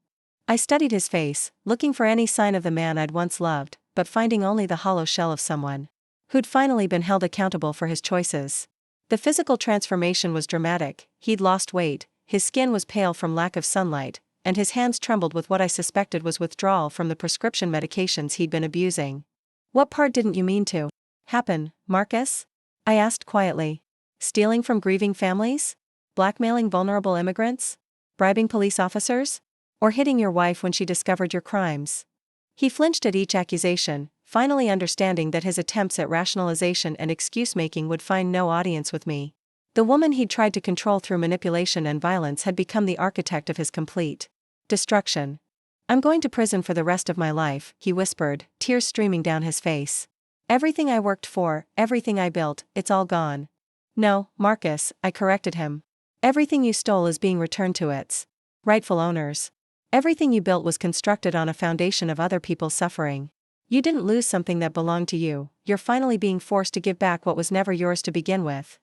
Speaker 1: I studied his face, looking for any sign of the man I'd once loved, but finding only the hollow shell of someone who'd finally been held accountable for his choices. The physical transformation was dramatic. He'd lost weight, his skin was pale from lack of sunlight, and his hands trembled with what I suspected was withdrawal from the prescription medications he'd been abusing. "What part didn't you mean to happen, Marcus?" I asked quietly. "Stealing from grieving families? Blackmailing vulnerable immigrants? Bribing police officers? Or hitting your wife when she discovered your crimes?" He flinched at each accusation, finally understanding that his attempts at rationalization and excuse-making would find no audience with me. The woman he'd tried to control through manipulation and violence had become the architect of his complete destruction. "I'm going to prison for the rest of my life," he whispered, tears streaming down his face. Everything I worked for, everything I built, it's all gone. No, Marcus, I corrected him. Everything you stole is being returned to its rightful owners. Everything you built was constructed on a foundation of other people's suffering. You didn't lose something that belonged to you, you're finally being forced to give back what was never yours to begin with.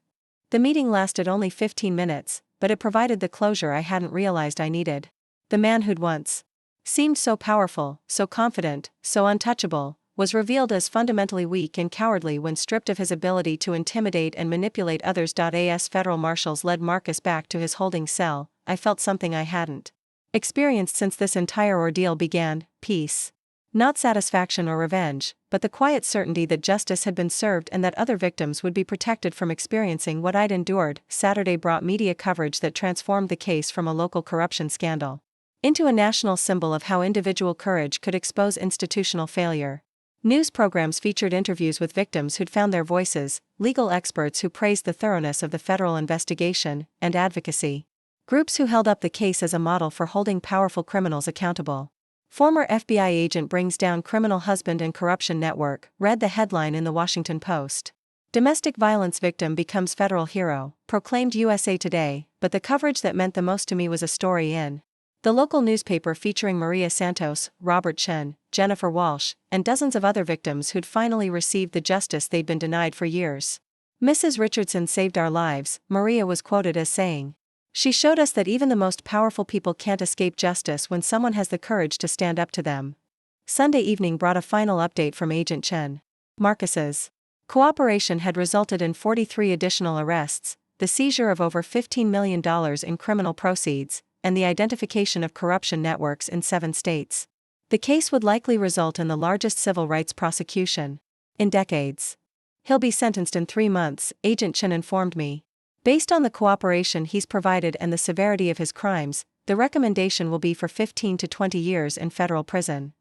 Speaker 1: The meeting lasted only 15 minutes, but it provided the closure I hadn't realized I needed. The man who'd once seemed so powerful, so confident, so untouchable, was revealed as fundamentally weak and cowardly when stripped of his ability to intimidate and manipulate others. As federal marshals led Marcus back to his holding cell, I felt something I hadn't experienced since this entire ordeal began: peace. Not satisfaction or revenge, but the quiet certainty that justice had been served and that other victims would be protected from experiencing what I'd endured. Saturday brought media coverage that transformed the case from a local corruption scandal into a national symbol of how individual courage could expose institutional failure. News programs featured interviews with victims who'd found their voices, legal experts who praised the thoroughness of the federal investigation, and advocacy groups who held up the case as a model for holding powerful criminals accountable. Former FBI agent brings down criminal husband and corruption network, read the headline in the Washington Post. Domestic violence victim becomes federal hero, proclaimed USA Today, but the coverage that meant the most to me was a story in the local newspaper featuring Maria Santos, Robert Chen, Jennifer Walsh, and dozens of other victims who'd finally received the justice they'd been denied for years. Mrs. Richardson saved our lives, Maria was quoted as saying. She showed us that even the most powerful people can't escape justice when someone has the courage to stand up to them. Sunday evening brought a final update from Agent Chen. Marcus's cooperation had resulted in 43 additional arrests, the seizure of over $15 million in criminal proceeds, and the identification of corruption networks in 7 states. The case would likely result in the largest civil rights prosecution in decades. He'll be sentenced in 3 months, Agent Chen informed me. Based on the cooperation he's provided and the severity of his crimes, the recommendation will be for 15 to 20 years in federal prison.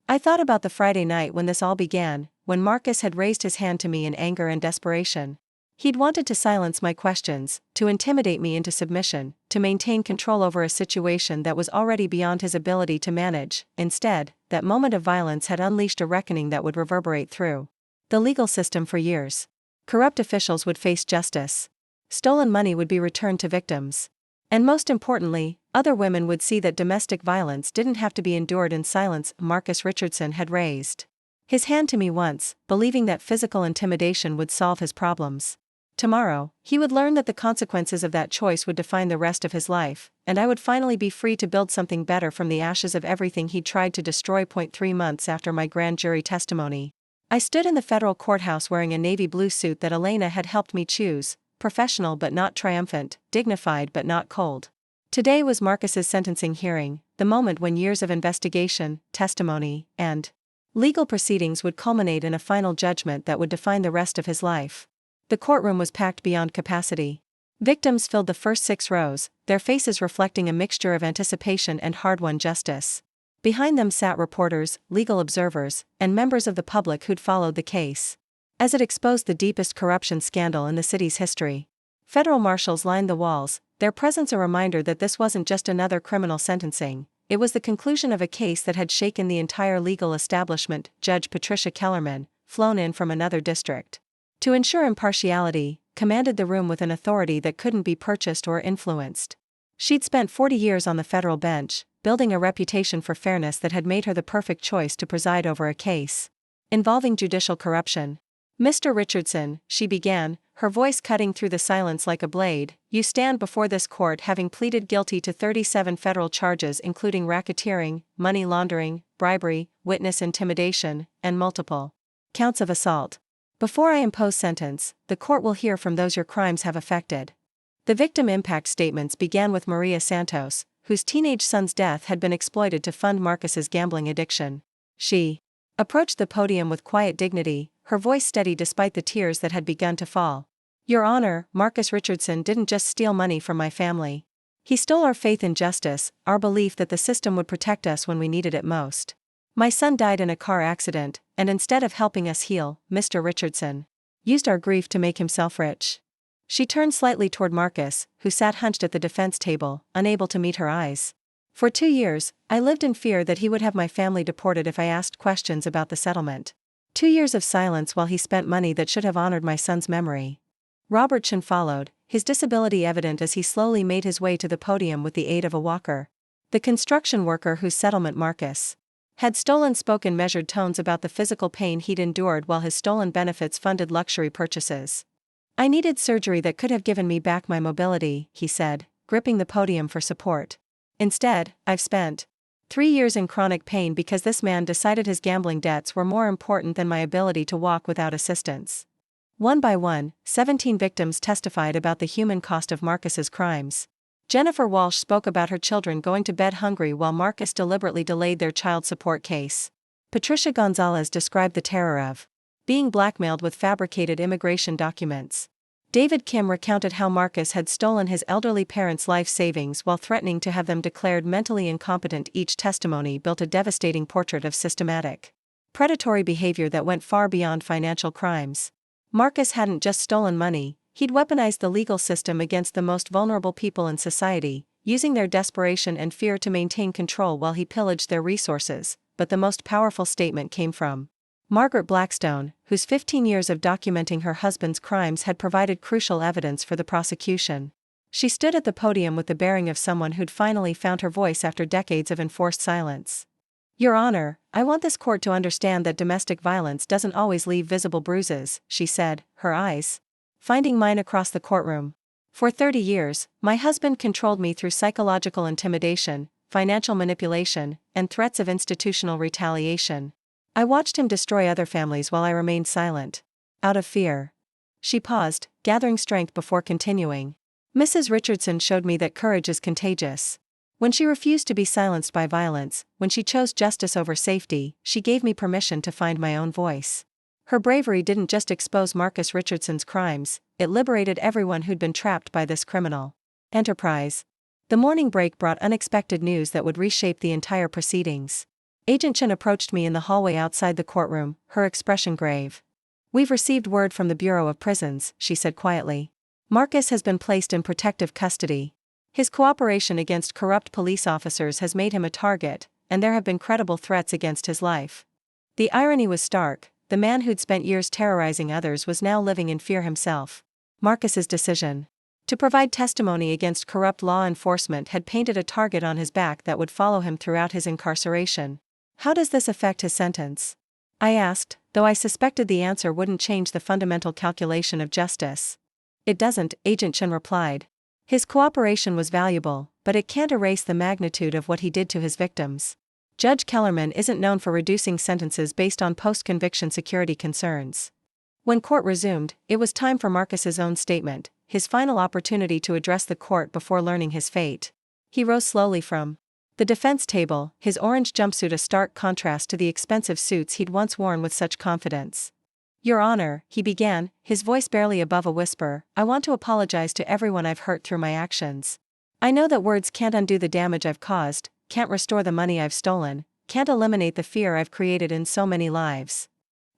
Speaker 1: I thought about the Friday night when this all began, when Marcus had raised his hand to me in anger and desperation. He'd wanted to silence my questions, to intimidate me into submission, to maintain control over a situation that was already beyond his ability to manage. Instead, that moment of violence had unleashed a reckoning that would reverberate through the legal system for years. Corrupt officials would face justice. Stolen money would be returned to victims. And most importantly, other women would see that domestic violence didn't have to be endured in silence. Marcus Richardson had raised his hand to me once, believing that physical intimidation would solve his problems. Tomorrow, he would learn that the consequences of that choice would define the rest of his life, and I would finally be free to build something better from the ashes of everything he'd tried to destroy. 3 months after my grand jury testimony, I stood in the federal courthouse wearing a navy blue suit that Elena had helped me choose, professional but not triumphant, dignified but not cold. Today was Marcus's sentencing hearing, the moment when years of investigation, testimony, and legal proceedings would culminate in a final judgment that would define the rest of his life. The courtroom was packed beyond capacity. Victims filled the first 6 rows, their faces reflecting a mixture of anticipation and hard-won justice. Behind them sat reporters, legal observers, and members of the public who'd followed the case, as it exposed the deepest corruption scandal in the city's history. Federal marshals lined the walls, their presence a reminder that this wasn't just another criminal sentencing, it was the conclusion of a case that had shaken the entire legal establishment. Judge Patricia Kellerman, flown in from another district to ensure impartiality, commanded the room with an authority that couldn't be purchased or influenced. She'd spent 40 years on the federal bench, building a reputation for fairness that had made her the perfect choice to preside over a case involving judicial corruption. Mr. Richardson, she began, her voice cutting through the silence like a blade, you stand before this court having pleaded guilty to 37 federal charges including racketeering, money laundering, bribery, witness intimidation, and multiple counts of assault. Before I impose sentence, the court will hear from those your crimes have affected. The victim impact statements began with Maria Santos, whose teenage son's death had been exploited to fund Marcus's gambling addiction. She approached the podium with quiet dignity, her voice steady despite the tears that had begun to fall. Your Honor, Marcus Richardson didn't just steal money from my family. He stole our faith in justice, our belief that the system would protect us when we needed it most. My son died in a car accident, and instead of helping us heal, Mr. Richardson used our grief to make himself rich. She turned slightly toward Marcus, who sat hunched at the defense table, unable to meet her eyes. For 2 years, I lived in fear that he would have my family deported if I asked questions about the settlement. 2 years of silence while he spent money that should have honored my son's memory. Robertson followed, his disability evident as he slowly made his way to the podium with the aid of a walker. The construction worker whose settlement Marcus had stolen spoke in measured tones about the physical pain he'd endured while his stolen benefits funded luxury purchases. "I needed surgery that could have given me back my mobility," he said, gripping the podium for support. "Instead, I've spent 3 years in chronic pain because this man decided his gambling debts were more important than my ability to walk without assistance." One by one, 17 victims testified about the human cost of Marcus's crimes. Jennifer Walsh spoke about her children going to bed hungry while Marcus deliberately delayed their child support case. Patricia Gonzalez described the terror of being blackmailed with fabricated immigration documents. David Kim recounted how Marcus had stolen his elderly parents' life savings while threatening to have them declared mentally incompetent. Each testimony built a devastating portrait of systematic, predatory behavior that went far beyond financial crimes. Marcus hadn't just stolen money, he'd weaponized the legal system against the most vulnerable people in society, using their desperation and fear to maintain control while he pillaged their resources. But the most powerful statement came from Margaret Blackstone, whose 15 years of documenting her husband's crimes had provided crucial evidence for the prosecution. She stood at the podium with the bearing of someone who'd finally found her voice after decades of enforced silence. "Your Honor, I want this court to understand that domestic violence doesn't always leave visible bruises," she said, her eyes finding mine across the courtroom. "For 30 years, my husband controlled me through psychological intimidation, financial manipulation, and threats of institutional retaliation. I watched him destroy other families while I remained silent. Out of fear." She paused, gathering strength before continuing. "Mrs. Richardson showed me that courage is contagious. When she refused to be silenced by violence, when she chose justice over safety, she gave me permission to find my own voice. Her bravery didn't just expose Marcus Richardson's crimes, it liberated everyone who'd been trapped by this criminal enterprise." The morning break brought unexpected news that would reshape the entire proceedings. Agent Chen approached me in the hallway outside the courtroom, her expression grave. "We've received word from the Bureau of Prisons," she said quietly. "Marcus has been placed in protective custody. His cooperation against corrupt police officers has made him a target, and there have been credible threats against his life." The irony was stark. The man who'd spent years terrorizing others was now living in fear himself. Marcus's decision to provide testimony against corrupt law enforcement had painted a target on his back that would follow him throughout his incarceration. "How does this affect his sentence?" I asked, though I suspected the answer wouldn't change the fundamental calculation of justice. "It doesn't," Agent Chen replied. "His cooperation was valuable, but it can't erase the magnitude of what he did to his victims. Judge Kellerman isn't known for reducing sentences based on post-conviction security concerns." When court resumed, it was time for Marcus's own statement, his final opportunity to address the court before learning his fate. He rose slowly from the defense table, his orange jumpsuit a stark contrast to the expensive suits he'd once worn with such confidence. "Your Honor," he began, his voice barely above a whisper, "I want to apologize to everyone I've hurt through my actions. I know that words can't undo the damage I've caused, can't restore the money I've stolen, can't eliminate the fear I've created in so many lives."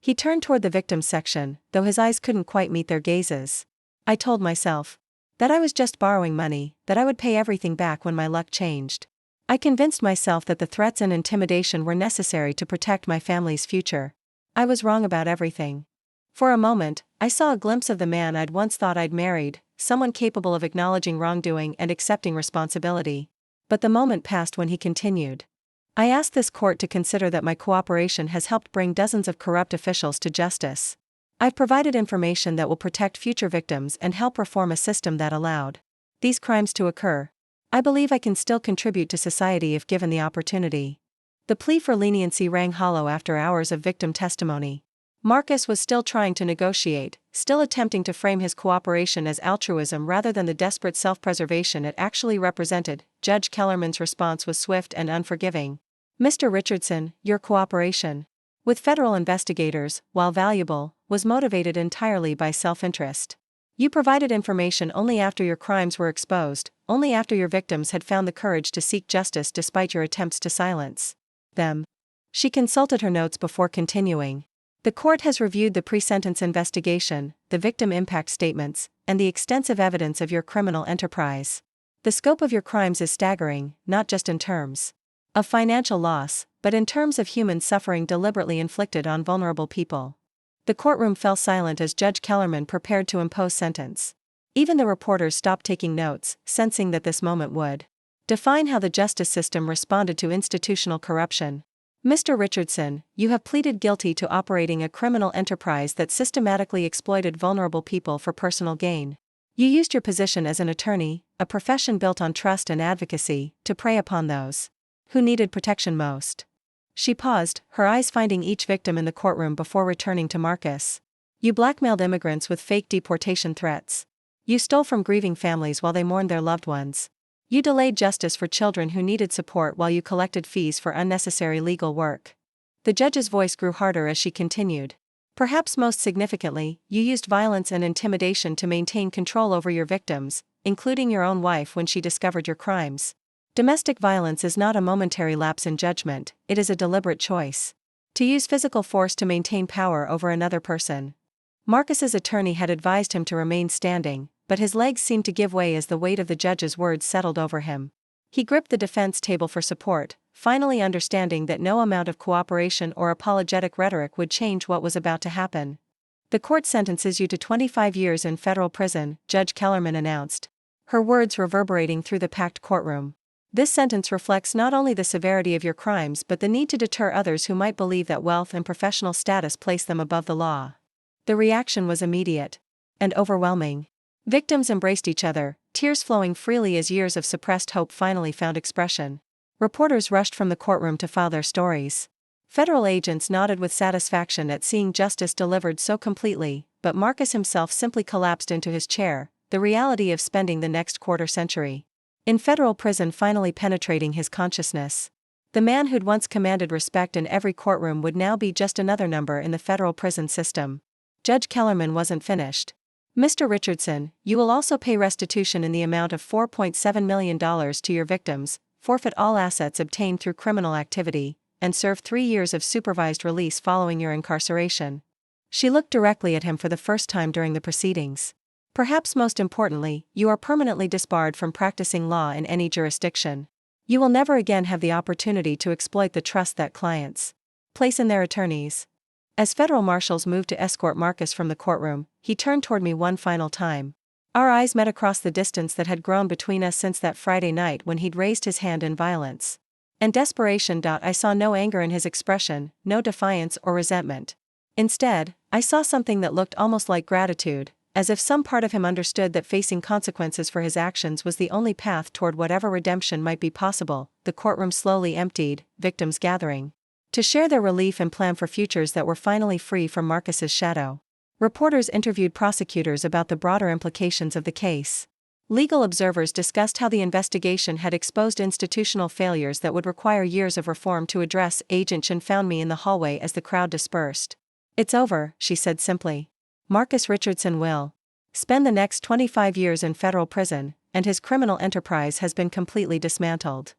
Speaker 1: He turned toward the victims section, though his eyes couldn't quite meet their gazes. "I told myself that I was just borrowing money, that I would pay everything back when my luck changed. I convinced myself that the threats and intimidation were necessary to protect my family's future. I was wrong about everything." For a moment, I saw a glimpse of the man I'd once thought I'd married, someone capable of acknowledging wrongdoing and accepting responsibility. But the moment passed when he continued. "I ask this court to consider that my cooperation has helped bring dozens of corrupt officials to justice. I've provided information that will protect future victims and help reform a system that allowed these crimes to occur. I believe I can still contribute to society if given the opportunity." The plea for leniency rang hollow after hours of victim testimony. Marcus was still trying to negotiate, still attempting to frame his cooperation as altruism rather than the desperate self-preservation it actually represented. Judge Kellerman's response was swift and unforgiving. "Mr. Richardson, your cooperation with federal investigators, while valuable, was motivated entirely by self-interest. You provided information only after your crimes were exposed, only after your victims had found the courage to seek justice despite your attempts to silence them." She consulted her notes before continuing. "The court has reviewed the pre-sentence investigation, the victim impact statements, and the extensive evidence of your criminal enterprise. The scope of your crimes is staggering, not just in terms of financial loss, but in terms of human suffering deliberately inflicted on vulnerable people. The courtroom fell silent as Judge Kellerman prepared to impose sentence. Even the reporters stopped taking notes, sensing that this moment would define how the justice system responded to institutional corruption. Mr. Richardson, you have pleaded guilty to operating a criminal enterprise that systematically exploited vulnerable people for personal gain. You used your position as an attorney, a profession built on trust and advocacy, to prey upon those who needed protection most. She paused, her eyes finding each victim in the courtroom before returning to Marcus. You blackmailed immigrants with fake deportation threats. You stole from grieving families while they mourned their loved ones. You delayed justice for children who needed support while you collected fees for unnecessary legal work. The judge's voice grew harder as she continued. Perhaps most significantly, you used violence and intimidation to maintain control over your victims, including your own wife when she discovered your crimes. Domestic violence is not a momentary lapse in judgment, it is a deliberate choice. To use physical force to maintain power over another person. Marcus's attorney had advised him to remain standing, but his legs seemed to give way as the weight of the judge's words settled over him. He gripped the defense table for support, finally understanding that no amount of cooperation or apologetic rhetoric would change what was about to happen. The court sentences you to 25 years in federal prison, Judge Kellerman announced, her words reverberating through the packed courtroom. This sentence reflects not only the severity of your crimes but the need to deter others who might believe that wealth and professional status place them above the law. The reaction was immediate and overwhelming. Victims embraced each other, tears flowing freely as years of suppressed hope finally found expression. Reporters rushed from the courtroom to file their stories. Federal agents nodded with satisfaction at seeing justice delivered so completely, but Marcus himself simply collapsed into his chair, the reality of spending the next quarter century in federal prison finally penetrating his consciousness. The man who'd once commanded respect in every courtroom would now be just another number in the federal prison system. Judge Kellerman wasn't finished. Mr. Richardson, you will also pay restitution in the amount of $4.7 million to your victims, forfeit all assets obtained through criminal activity, and serve 3 years of supervised release following your incarceration. She looked directly at him for the first time during the proceedings. Perhaps most importantly, you are permanently disbarred from practicing law in any jurisdiction. You will never again have the opportunity to exploit the trust that clients place in their attorneys. As federal marshals moved to escort Marcus from the courtroom, he turned toward me one final time. Our eyes met across the distance that had grown between us since that Friday night when he'd raised his hand in violence and desperation. I saw no anger in his expression, no defiance or resentment. Instead, I saw something that looked almost like gratitude, as if some part of him understood that facing consequences for his actions was the only path toward whatever redemption might be possible. The courtroom slowly emptied, victims gathering to share their relief and plan for futures that were finally free from Marcus's shadow. Reporters interviewed prosecutors about the broader implications of the case. Legal observers discussed how the investigation had exposed institutional failures that would require years of reform to address. Agent Chen found me in the hallway as the crowd dispersed. It's over, she said simply. Marcus Richardson will spend the next 25 years in federal prison, and his criminal enterprise has been completely dismantled.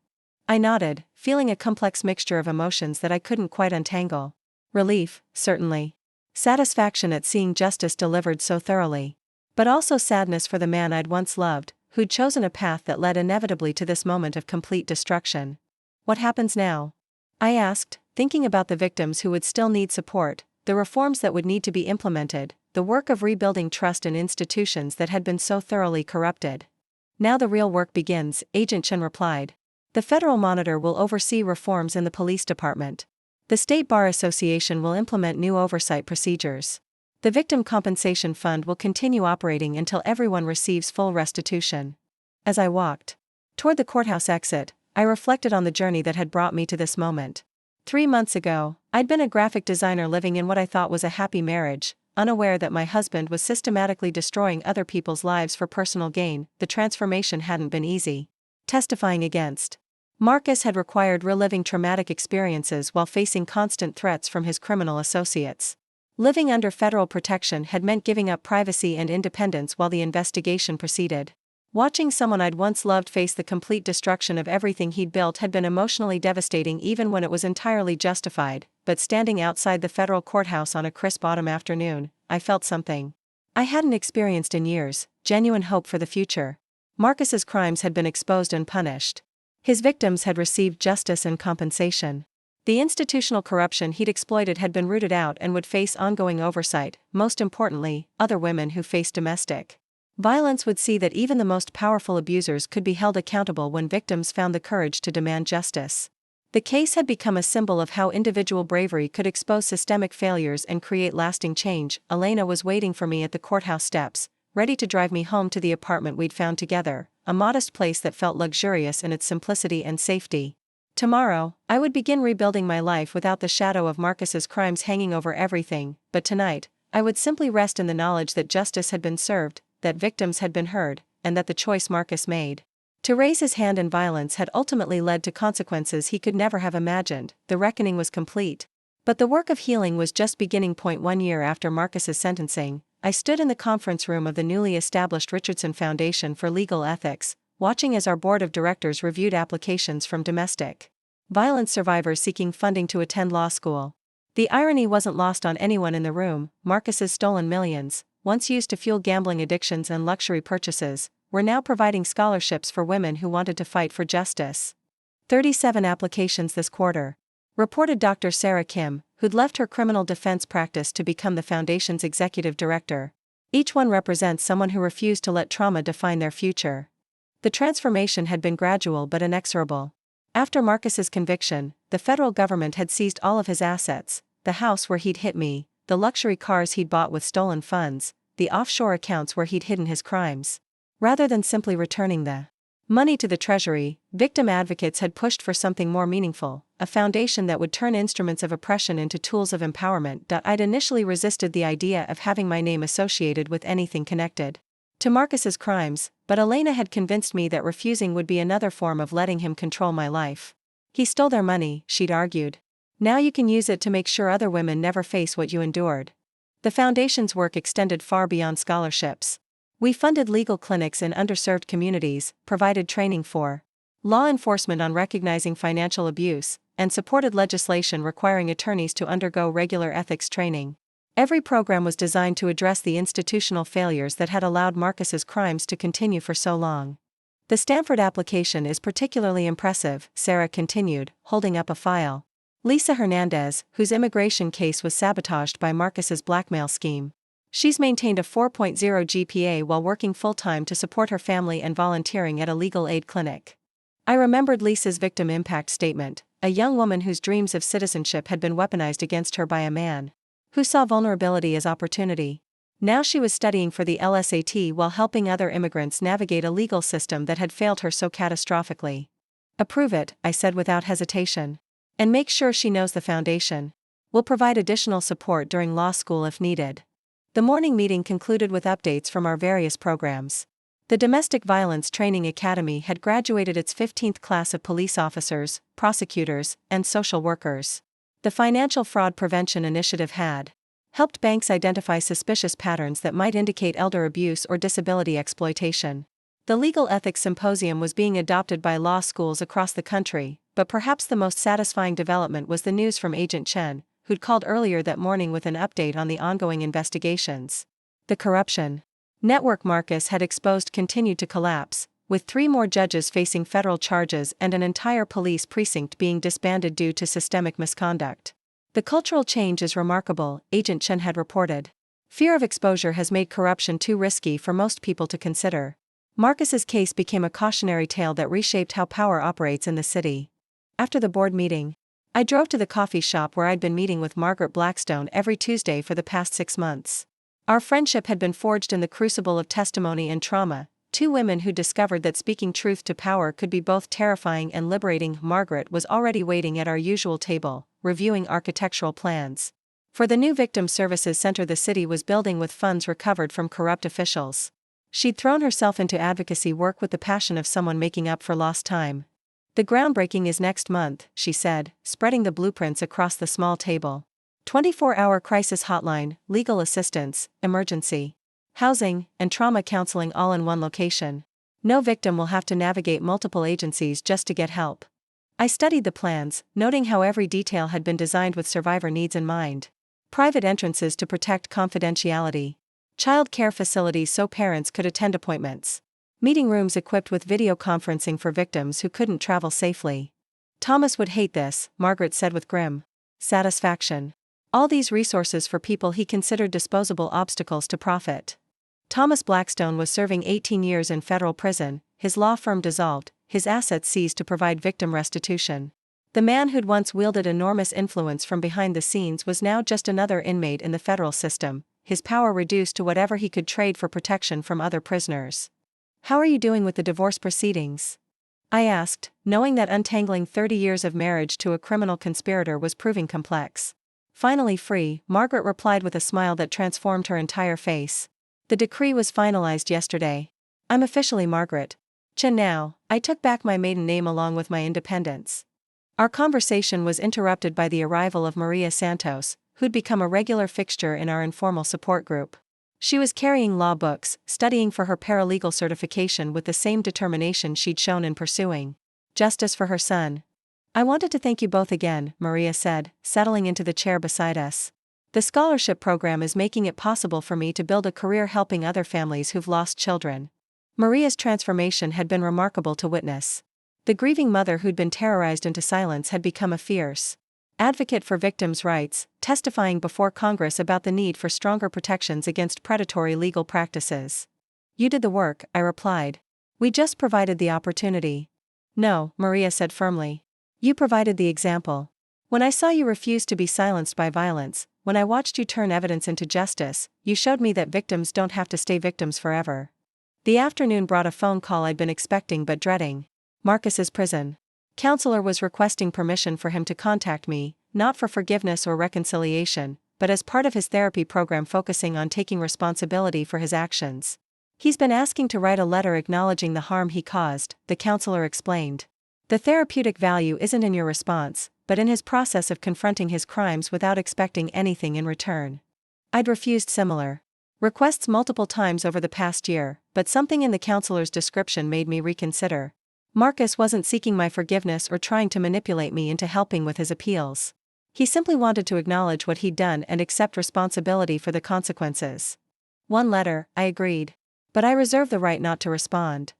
Speaker 1: I nodded, feeling a complex mixture of emotions that I couldn't quite untangle. Relief, certainly. Satisfaction at seeing justice delivered so thoroughly. But also sadness for the man I'd once loved, who'd chosen a path that led inevitably to this moment of complete destruction. What happens now? I asked, thinking about the victims who would still need support, the reforms that would need to be implemented, the work of rebuilding trust in institutions that had been so thoroughly corrupted. Now the real work begins, Agent Chen replied. The federal monitor will oversee reforms in the police department. The State Bar Association will implement new oversight procedures. The Victim Compensation Fund will continue operating until everyone receives full restitution. As I walked toward the courthouse exit, I reflected on the journey that had brought me to this moment. 3 months ago, I'd been a graphic designer living in what I thought was a happy marriage, unaware that my husband was systematically destroying other people's lives for personal gain. The transformation hadn't been easy. Testifying against Marcus had required reliving traumatic experiences while facing constant threats from his criminal associates. Living under federal protection had meant giving up privacy and independence while the investigation proceeded. Watching someone I'd once loved face the complete destruction of everything he'd built had been emotionally devastating even when it was entirely justified, but standing outside the federal courthouse on a crisp autumn afternoon, I felt something I hadn't experienced in years, genuine hope for the future. Marcus's crimes had been exposed and punished. His victims had received justice and compensation. The institutional corruption he'd exploited had been rooted out and would face ongoing oversight. Most importantly, other women who faced domestic violence would see that even the most powerful abusers could be held accountable when victims found the courage to demand justice. The case had become a symbol of how individual bravery could expose systemic failures and create lasting change. Elena was waiting for me at the courthouse steps, ready to drive me home to the apartment we'd found together, a modest place that felt luxurious in its simplicity and safety. Tomorrow, I would begin rebuilding my life without the shadow of Marcus's crimes hanging over everything, but tonight, I would simply rest in the knowledge that justice had been served, that victims had been heard, and that the choice Marcus made to raise his hand in violence had ultimately led to consequences he could never have imagined. The reckoning was complete. But the work of healing was just beginning. 1 year after Marcus's sentencing, I stood in the conference room of the newly established Richardson Foundation for Legal Ethics, watching as our board of directors reviewed applications from domestic violence survivors seeking funding to attend law school. The irony wasn't lost on anyone in the room. Marcus's stolen millions, once used to fuel gambling addictions and luxury purchases, were now providing scholarships for women who wanted to fight for justice. 37 applications this quarter, reported Dr. Sarah Kim, who'd left her criminal defense practice to become the foundation's executive director. Each one represents someone who refused to let trauma define their future. The transformation had been gradual but inexorable. After Marcus's conviction, the federal government had seized all of his assets: the house where he'd hit me, the luxury cars he'd bought with stolen funds, the offshore accounts where he'd hidden his crimes. Rather than simply returning the money to the treasury, victim advocates had pushed for something more meaningful, a foundation that would turn instruments of oppression into tools of empowerment. I'd initially resisted the idea of having my name associated with anything connected to Marcus's crimes, but Elena had convinced me that refusing would be another form of letting him control my life. He stole their money, she'd argued. Now you can use it to make sure other women never face what you endured. The foundation's work extended far beyond scholarships. We funded legal clinics in underserved communities, provided training for law enforcement on recognizing financial abuse, and supported legislation requiring attorneys to undergo regular ethics training. Every program was designed to address the institutional failures that had allowed Marcus's crimes to continue for so long. The Stanford application is particularly impressive, Sarah continued, holding up a file. Lisa Hernandez, whose immigration case was sabotaged by Marcus's blackmail scheme. She's maintained a 4.0 GPA while working full-time to support her family and volunteering at a legal aid clinic. I remembered Lisa's victim impact statement, a young woman whose dreams of citizenship had been weaponized against her by a man who saw vulnerability as opportunity. Now she was studying for the LSAT while helping other immigrants navigate a legal system that had failed her so catastrophically. Approve it, I said without hesitation. And make sure she knows the foundation will provide additional support during law school if needed. The morning meeting concluded with updates from our various programs. The Domestic Violence Training Academy had graduated its 15th class of police officers, prosecutors, and social workers. The Financial Fraud Prevention Initiative had helped banks identify suspicious patterns that might indicate elder abuse or disability exploitation. The Legal Ethics Symposium was being adopted by law schools across the country, but perhaps the most satisfying development was the news from Agent Chen, who'd called earlier that morning with an update on the ongoing investigations. The corruption network Marcus had exposed continued to collapse, with 3 more judges facing federal charges and an entire police precinct being disbanded due to systemic misconduct. The cultural change is remarkable, Agent Chen had reported. Fear of exposure has made corruption too risky for most people to consider. Marcus's case became a cautionary tale that reshaped how power operates in the city. After the board meeting, I drove to the coffee shop where I'd been meeting with Margaret Blackstone every Tuesday for the past 6 months. Our friendship had been forged in the crucible of testimony and trauma, 2 women who discovered that speaking truth to power could be both terrifying and liberating. Margaret was already waiting at our usual table, reviewing architectural plans for the new victim services center the city was building with funds recovered from corrupt officials. She'd thrown herself into advocacy work with the passion of someone making up for lost time. The groundbreaking is next month, she said, spreading the blueprints across the small table. 24-hour crisis hotline, legal assistance, emergency housing, and trauma counseling all in one location. No victim will have to navigate multiple agencies just to get help. I studied the plans, noting how every detail had been designed with survivor needs in mind. Private entrances to protect confidentiality. Child care facilities so parents could attend appointments. Meeting rooms equipped with video conferencing for victims who couldn't travel safely. Thomas would hate this, Margaret said with grim satisfaction. All these resources for people he considered disposable obstacles to profit. Thomas Blackstone was serving 18 years in federal prison, his law firm dissolved, his assets seized to provide victim restitution. The man who'd once wielded enormous influence from behind the scenes was now just another inmate in the federal system, his power reduced to whatever he could trade for protection from other prisoners. "How are you doing with the divorce proceedings?" I asked, knowing that untangling 30 years of marriage to a criminal conspirator was proving complex. "Finally free," Margaret replied with a smile that transformed her entire face. "The decree was finalized yesterday. I'm officially Margaret Chen now. I took back my maiden name along with my independence." Our conversation was interrupted by the arrival of Maria Santos, who'd become a regular fixture in our informal support group. She was carrying law books, studying for her paralegal certification with the same determination she'd shown in pursuing justice for her son. "I wanted to thank you both again," Maria said, settling into the chair beside us. "The scholarship program is making it possible for me to build a career helping other families who've lost children." Maria's transformation had been remarkable to witness. The grieving mother who'd been terrorized into silence had become a fierce advocate for victims' rights, testifying before Congress about the need for stronger protections against predatory legal practices. "You did the work," I replied. "We just provided the opportunity." "No," Maria said firmly. "You provided the example. When I saw you refuse to be silenced by violence, when I watched you turn evidence into justice, you showed me that victims don't have to stay victims forever." The afternoon brought a phone call I'd been expecting but dreading. Marcus's prison counselor was requesting permission for him to contact me, not for forgiveness or reconciliation, but as part of his therapy program focusing on taking responsibility for his actions. "He's been asking to write a letter acknowledging the harm he caused," the counselor explained. "The therapeutic value isn't in your response, but in his process of confronting his crimes without expecting anything in return." I'd refused similar requests multiple times over the past year, but something in the counselor's description made me reconsider. Marcus wasn't seeking my forgiveness or trying to manipulate me into helping with his appeals. He simply wanted to acknowledge what he'd done and accept responsibility for the consequences. "One letter," I agreed. "But I reserve the right not to respond."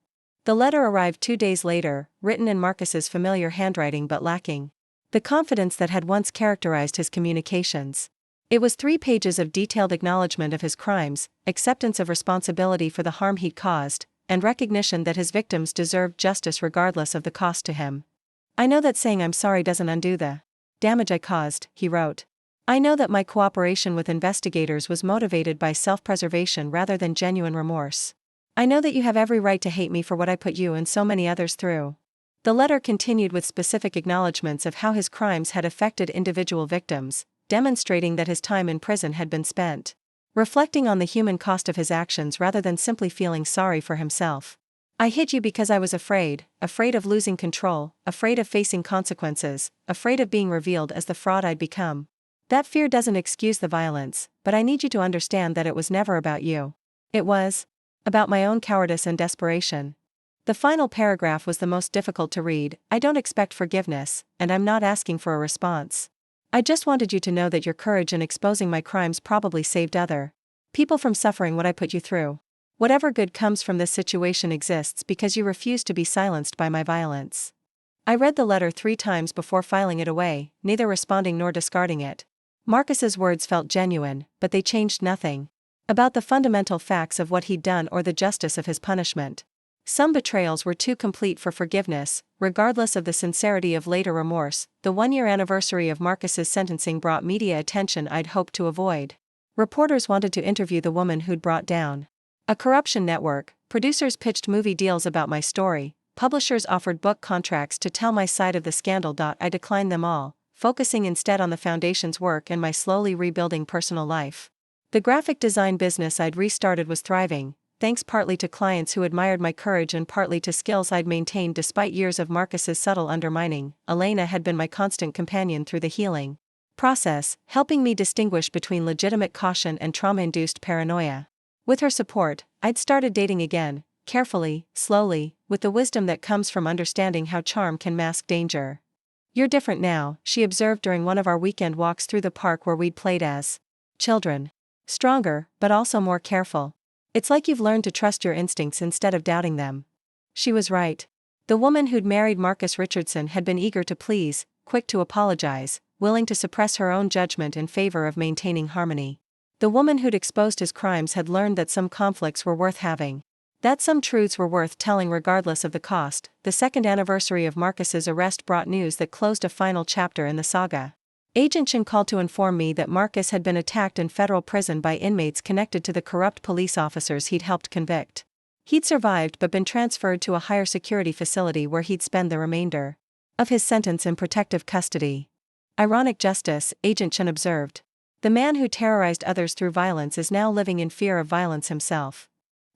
Speaker 1: The letter arrived 2 days later, written in Marcus's familiar handwriting but lacking the confidence that had once characterized his communications. It was 3 pages of detailed acknowledgement of his crimes, acceptance of responsibility for the harm he'd caused, and recognition that his victims deserved justice regardless of the cost to him. "I know that saying I'm sorry doesn't undo the damage I caused," he wrote. "I know that my cooperation with investigators was motivated by self-preservation rather than genuine remorse. I know that you have every right to hate me for what I put you and so many others through." The letter continued with specific acknowledgments of how his crimes had affected individual victims, demonstrating that his time in prison had been spent reflecting on the human cost of his actions rather than simply feeling sorry for himself. "I hid you because I was afraid of losing control, afraid of facing consequences, afraid of being revealed as the fraud I'd become. That fear doesn't excuse the violence, but I need you to understand that it was never about you. It was about my own cowardice and desperation." The final paragraph was the most difficult to read. "I don't expect forgiveness, and I'm not asking for a response. I just wanted you to know that your courage in exposing my crimes probably saved other people from suffering what I put you through. Whatever good comes from this situation exists because you refused to be silenced by my violence." I read the letter 3 times before filing it away, neither responding nor discarding it. Marcus's words felt genuine, but they changed nothing about the fundamental facts of what he'd done or the justice of his punishment. Some betrayals were too complete for forgiveness, regardless of the sincerity of later remorse. The 1-year anniversary of Marcus's sentencing brought media attention I'd hoped to avoid. Reporters wanted to interview the woman who'd brought down a corruption network, producers pitched movie deals about my story, publishers offered book contracts to tell my side of the scandal. I declined them all, focusing instead on the foundation's work and my slowly rebuilding personal life. The graphic design business I'd restarted was thriving, thanks partly to clients who admired my courage and partly to skills I'd maintained despite years of Marcus's subtle undermining. Elena had been my constant companion through the healing process, helping me distinguish between legitimate caution and trauma-induced paranoia. With her support, I'd started dating again, carefully, slowly, with the wisdom that comes from understanding how charm can mask danger. "You're different now," she observed during one of our weekend walks through the park where we'd played as children. "Stronger, but also more careful." It's like you've learned to trust your instincts instead of doubting them. She was right. The woman who'd married Marcus Richardson had been eager to please, quick to apologize, willing to suppress her own judgment in favor of maintaining harmony. The woman who'd exposed his crimes had learned that some conflicts were worth having. That some truths were worth telling regardless of the cost. The second anniversary of Marcus's arrest brought news that closed a final chapter in the saga. Agent Chen called to inform me that Marcus had been attacked in federal prison by inmates connected to the corrupt police officers he'd helped convict. He'd survived but been transferred to a higher security facility where he'd spend the remainder of his sentence in protective custody. Ironic justice, Agent Chen observed. The man who terrorized others through violence is now living in fear of violence himself.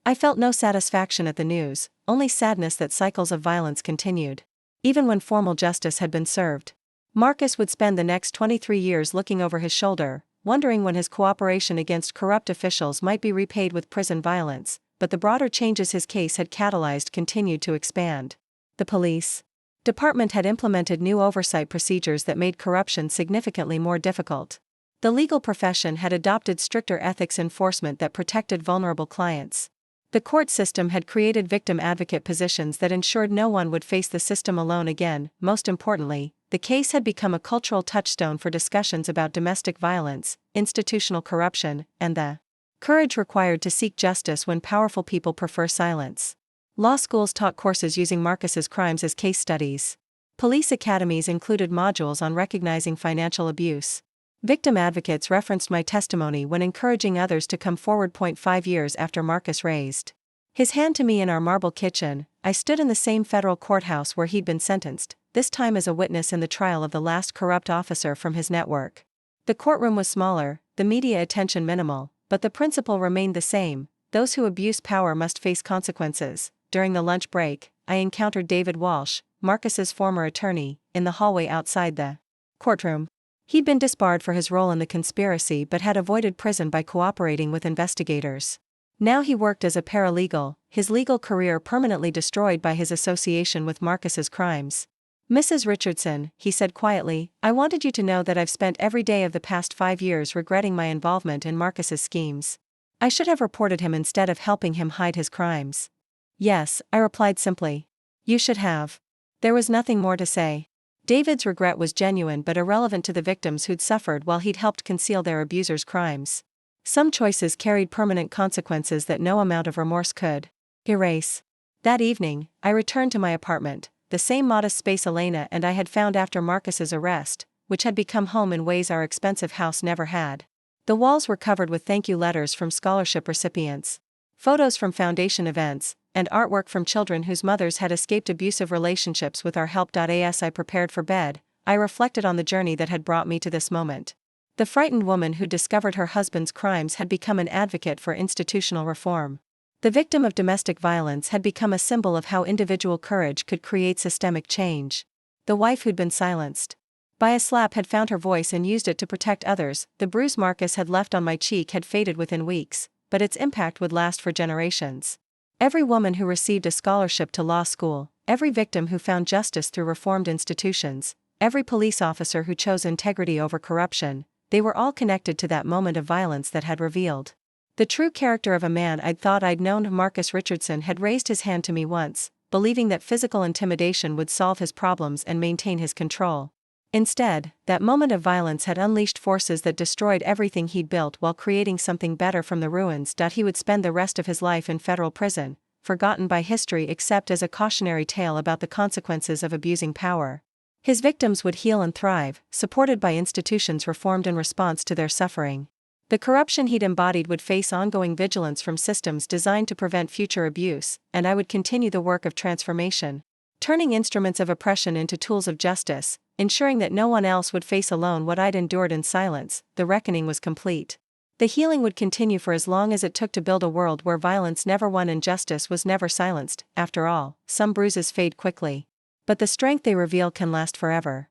Speaker 1: I felt no satisfaction at the news, only sadness that cycles of violence continued. Even when formal justice had been served, Marcus would spend the next 23 years looking over his shoulder, wondering when his cooperation against corrupt officials might be repaid with prison violence, but the broader changes his case had catalyzed continued to expand. The police department had implemented new oversight procedures that made corruption significantly more difficult. The legal profession had adopted stricter ethics enforcement that protected vulnerable clients. The court system had created victim advocate positions that ensured no one would face the system alone again. Most importantly, the case had become a cultural touchstone for discussions about domestic violence, institutional corruption, and the courage required to seek justice when powerful people prefer silence. Law schools taught courses using Marcus's crimes as case studies. Police academies included modules on recognizing financial abuse. Victim advocates referenced my testimony when encouraging others to come forward. 5 years after Marcus raised his hand to me in our marble kitchen, I stood in the same federal courthouse where he'd been sentenced, this time as a witness in the trial of the last corrupt officer from his network. The courtroom was smaller, the media attention minimal, but the principle remained the same: those who abuse power must face consequences. During the lunch break, I encountered David Walsh, Marcus's former attorney, in the hallway outside the courtroom. He'd been disbarred for his role in the conspiracy but had avoided prison by cooperating with investigators. Now he worked as a paralegal, his legal career permanently destroyed by his association with Marcus's crimes. "Mrs. Richardson," he said quietly, "I wanted you to know that I've spent every day of the past 5 years regretting my involvement in Marcus's schemes. I should have reported him instead of helping him hide his crimes." "Yes," I replied simply. "You should have." There was nothing more to say. David's regret was genuine but irrelevant to the victims who'd suffered while he'd helped conceal their abusers' crimes. Some choices carried permanent consequences that no amount of remorse could erase. That evening, I returned to my apartment, the same modest space Elena and I had found after Marcus's arrest, which had become home in ways our expensive house never had. The walls were covered with thank you letters from scholarship recipients, photos from foundation events, and artwork from children whose mothers had escaped abusive relationships with our help. As I prepared for bed, I reflected on the journey that had brought me to this moment. The frightened woman who discovered her husband's crimes had become an advocate for institutional reform. The victim of domestic violence had become a symbol of how individual courage could create systemic change. The wife who'd been silenced by a slap had found her voice and used it to protect others. The bruise Marcus had left on my cheek had faded within weeks, but its impact would last for generations. Every woman who received a scholarship to law school, every victim who found justice through reformed institutions, every police officer who chose integrity over corruption, they were all connected to that moment of violence that had revealed the true character of a man I'd thought I'd known. Marcus Richardson had raised his hand to me once, believing that physical intimidation would solve his problems and maintain his control. Instead, that moment of violence had unleashed forces that destroyed everything he'd built while creating something better from the ruins. He would spend the rest of his life in federal prison, forgotten by history except as a cautionary tale about the consequences of abusing power. His victims would heal and thrive, supported by institutions reformed in response to their suffering. The corruption he'd embodied would face ongoing vigilance from systems designed to prevent future abuse, and I would continue the work of transformation, turning instruments of oppression into tools of justice, ensuring that no one else would face alone what I'd endured in silence. The reckoning was complete. The healing would continue for as long as it took to build a world where violence never won and justice was never silenced. After all, some bruises fade quickly, but the strength they reveal can last forever.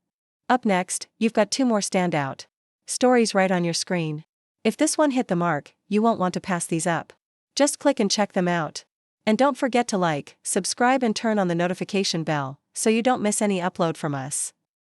Speaker 1: Up next, you've got 2 more standout stories right on your screen. If this one hit the mark, you won't want to pass these up. Just click and check them out. And don't forget to like, subscribe and turn on the notification bell, so you don't miss any upload from us.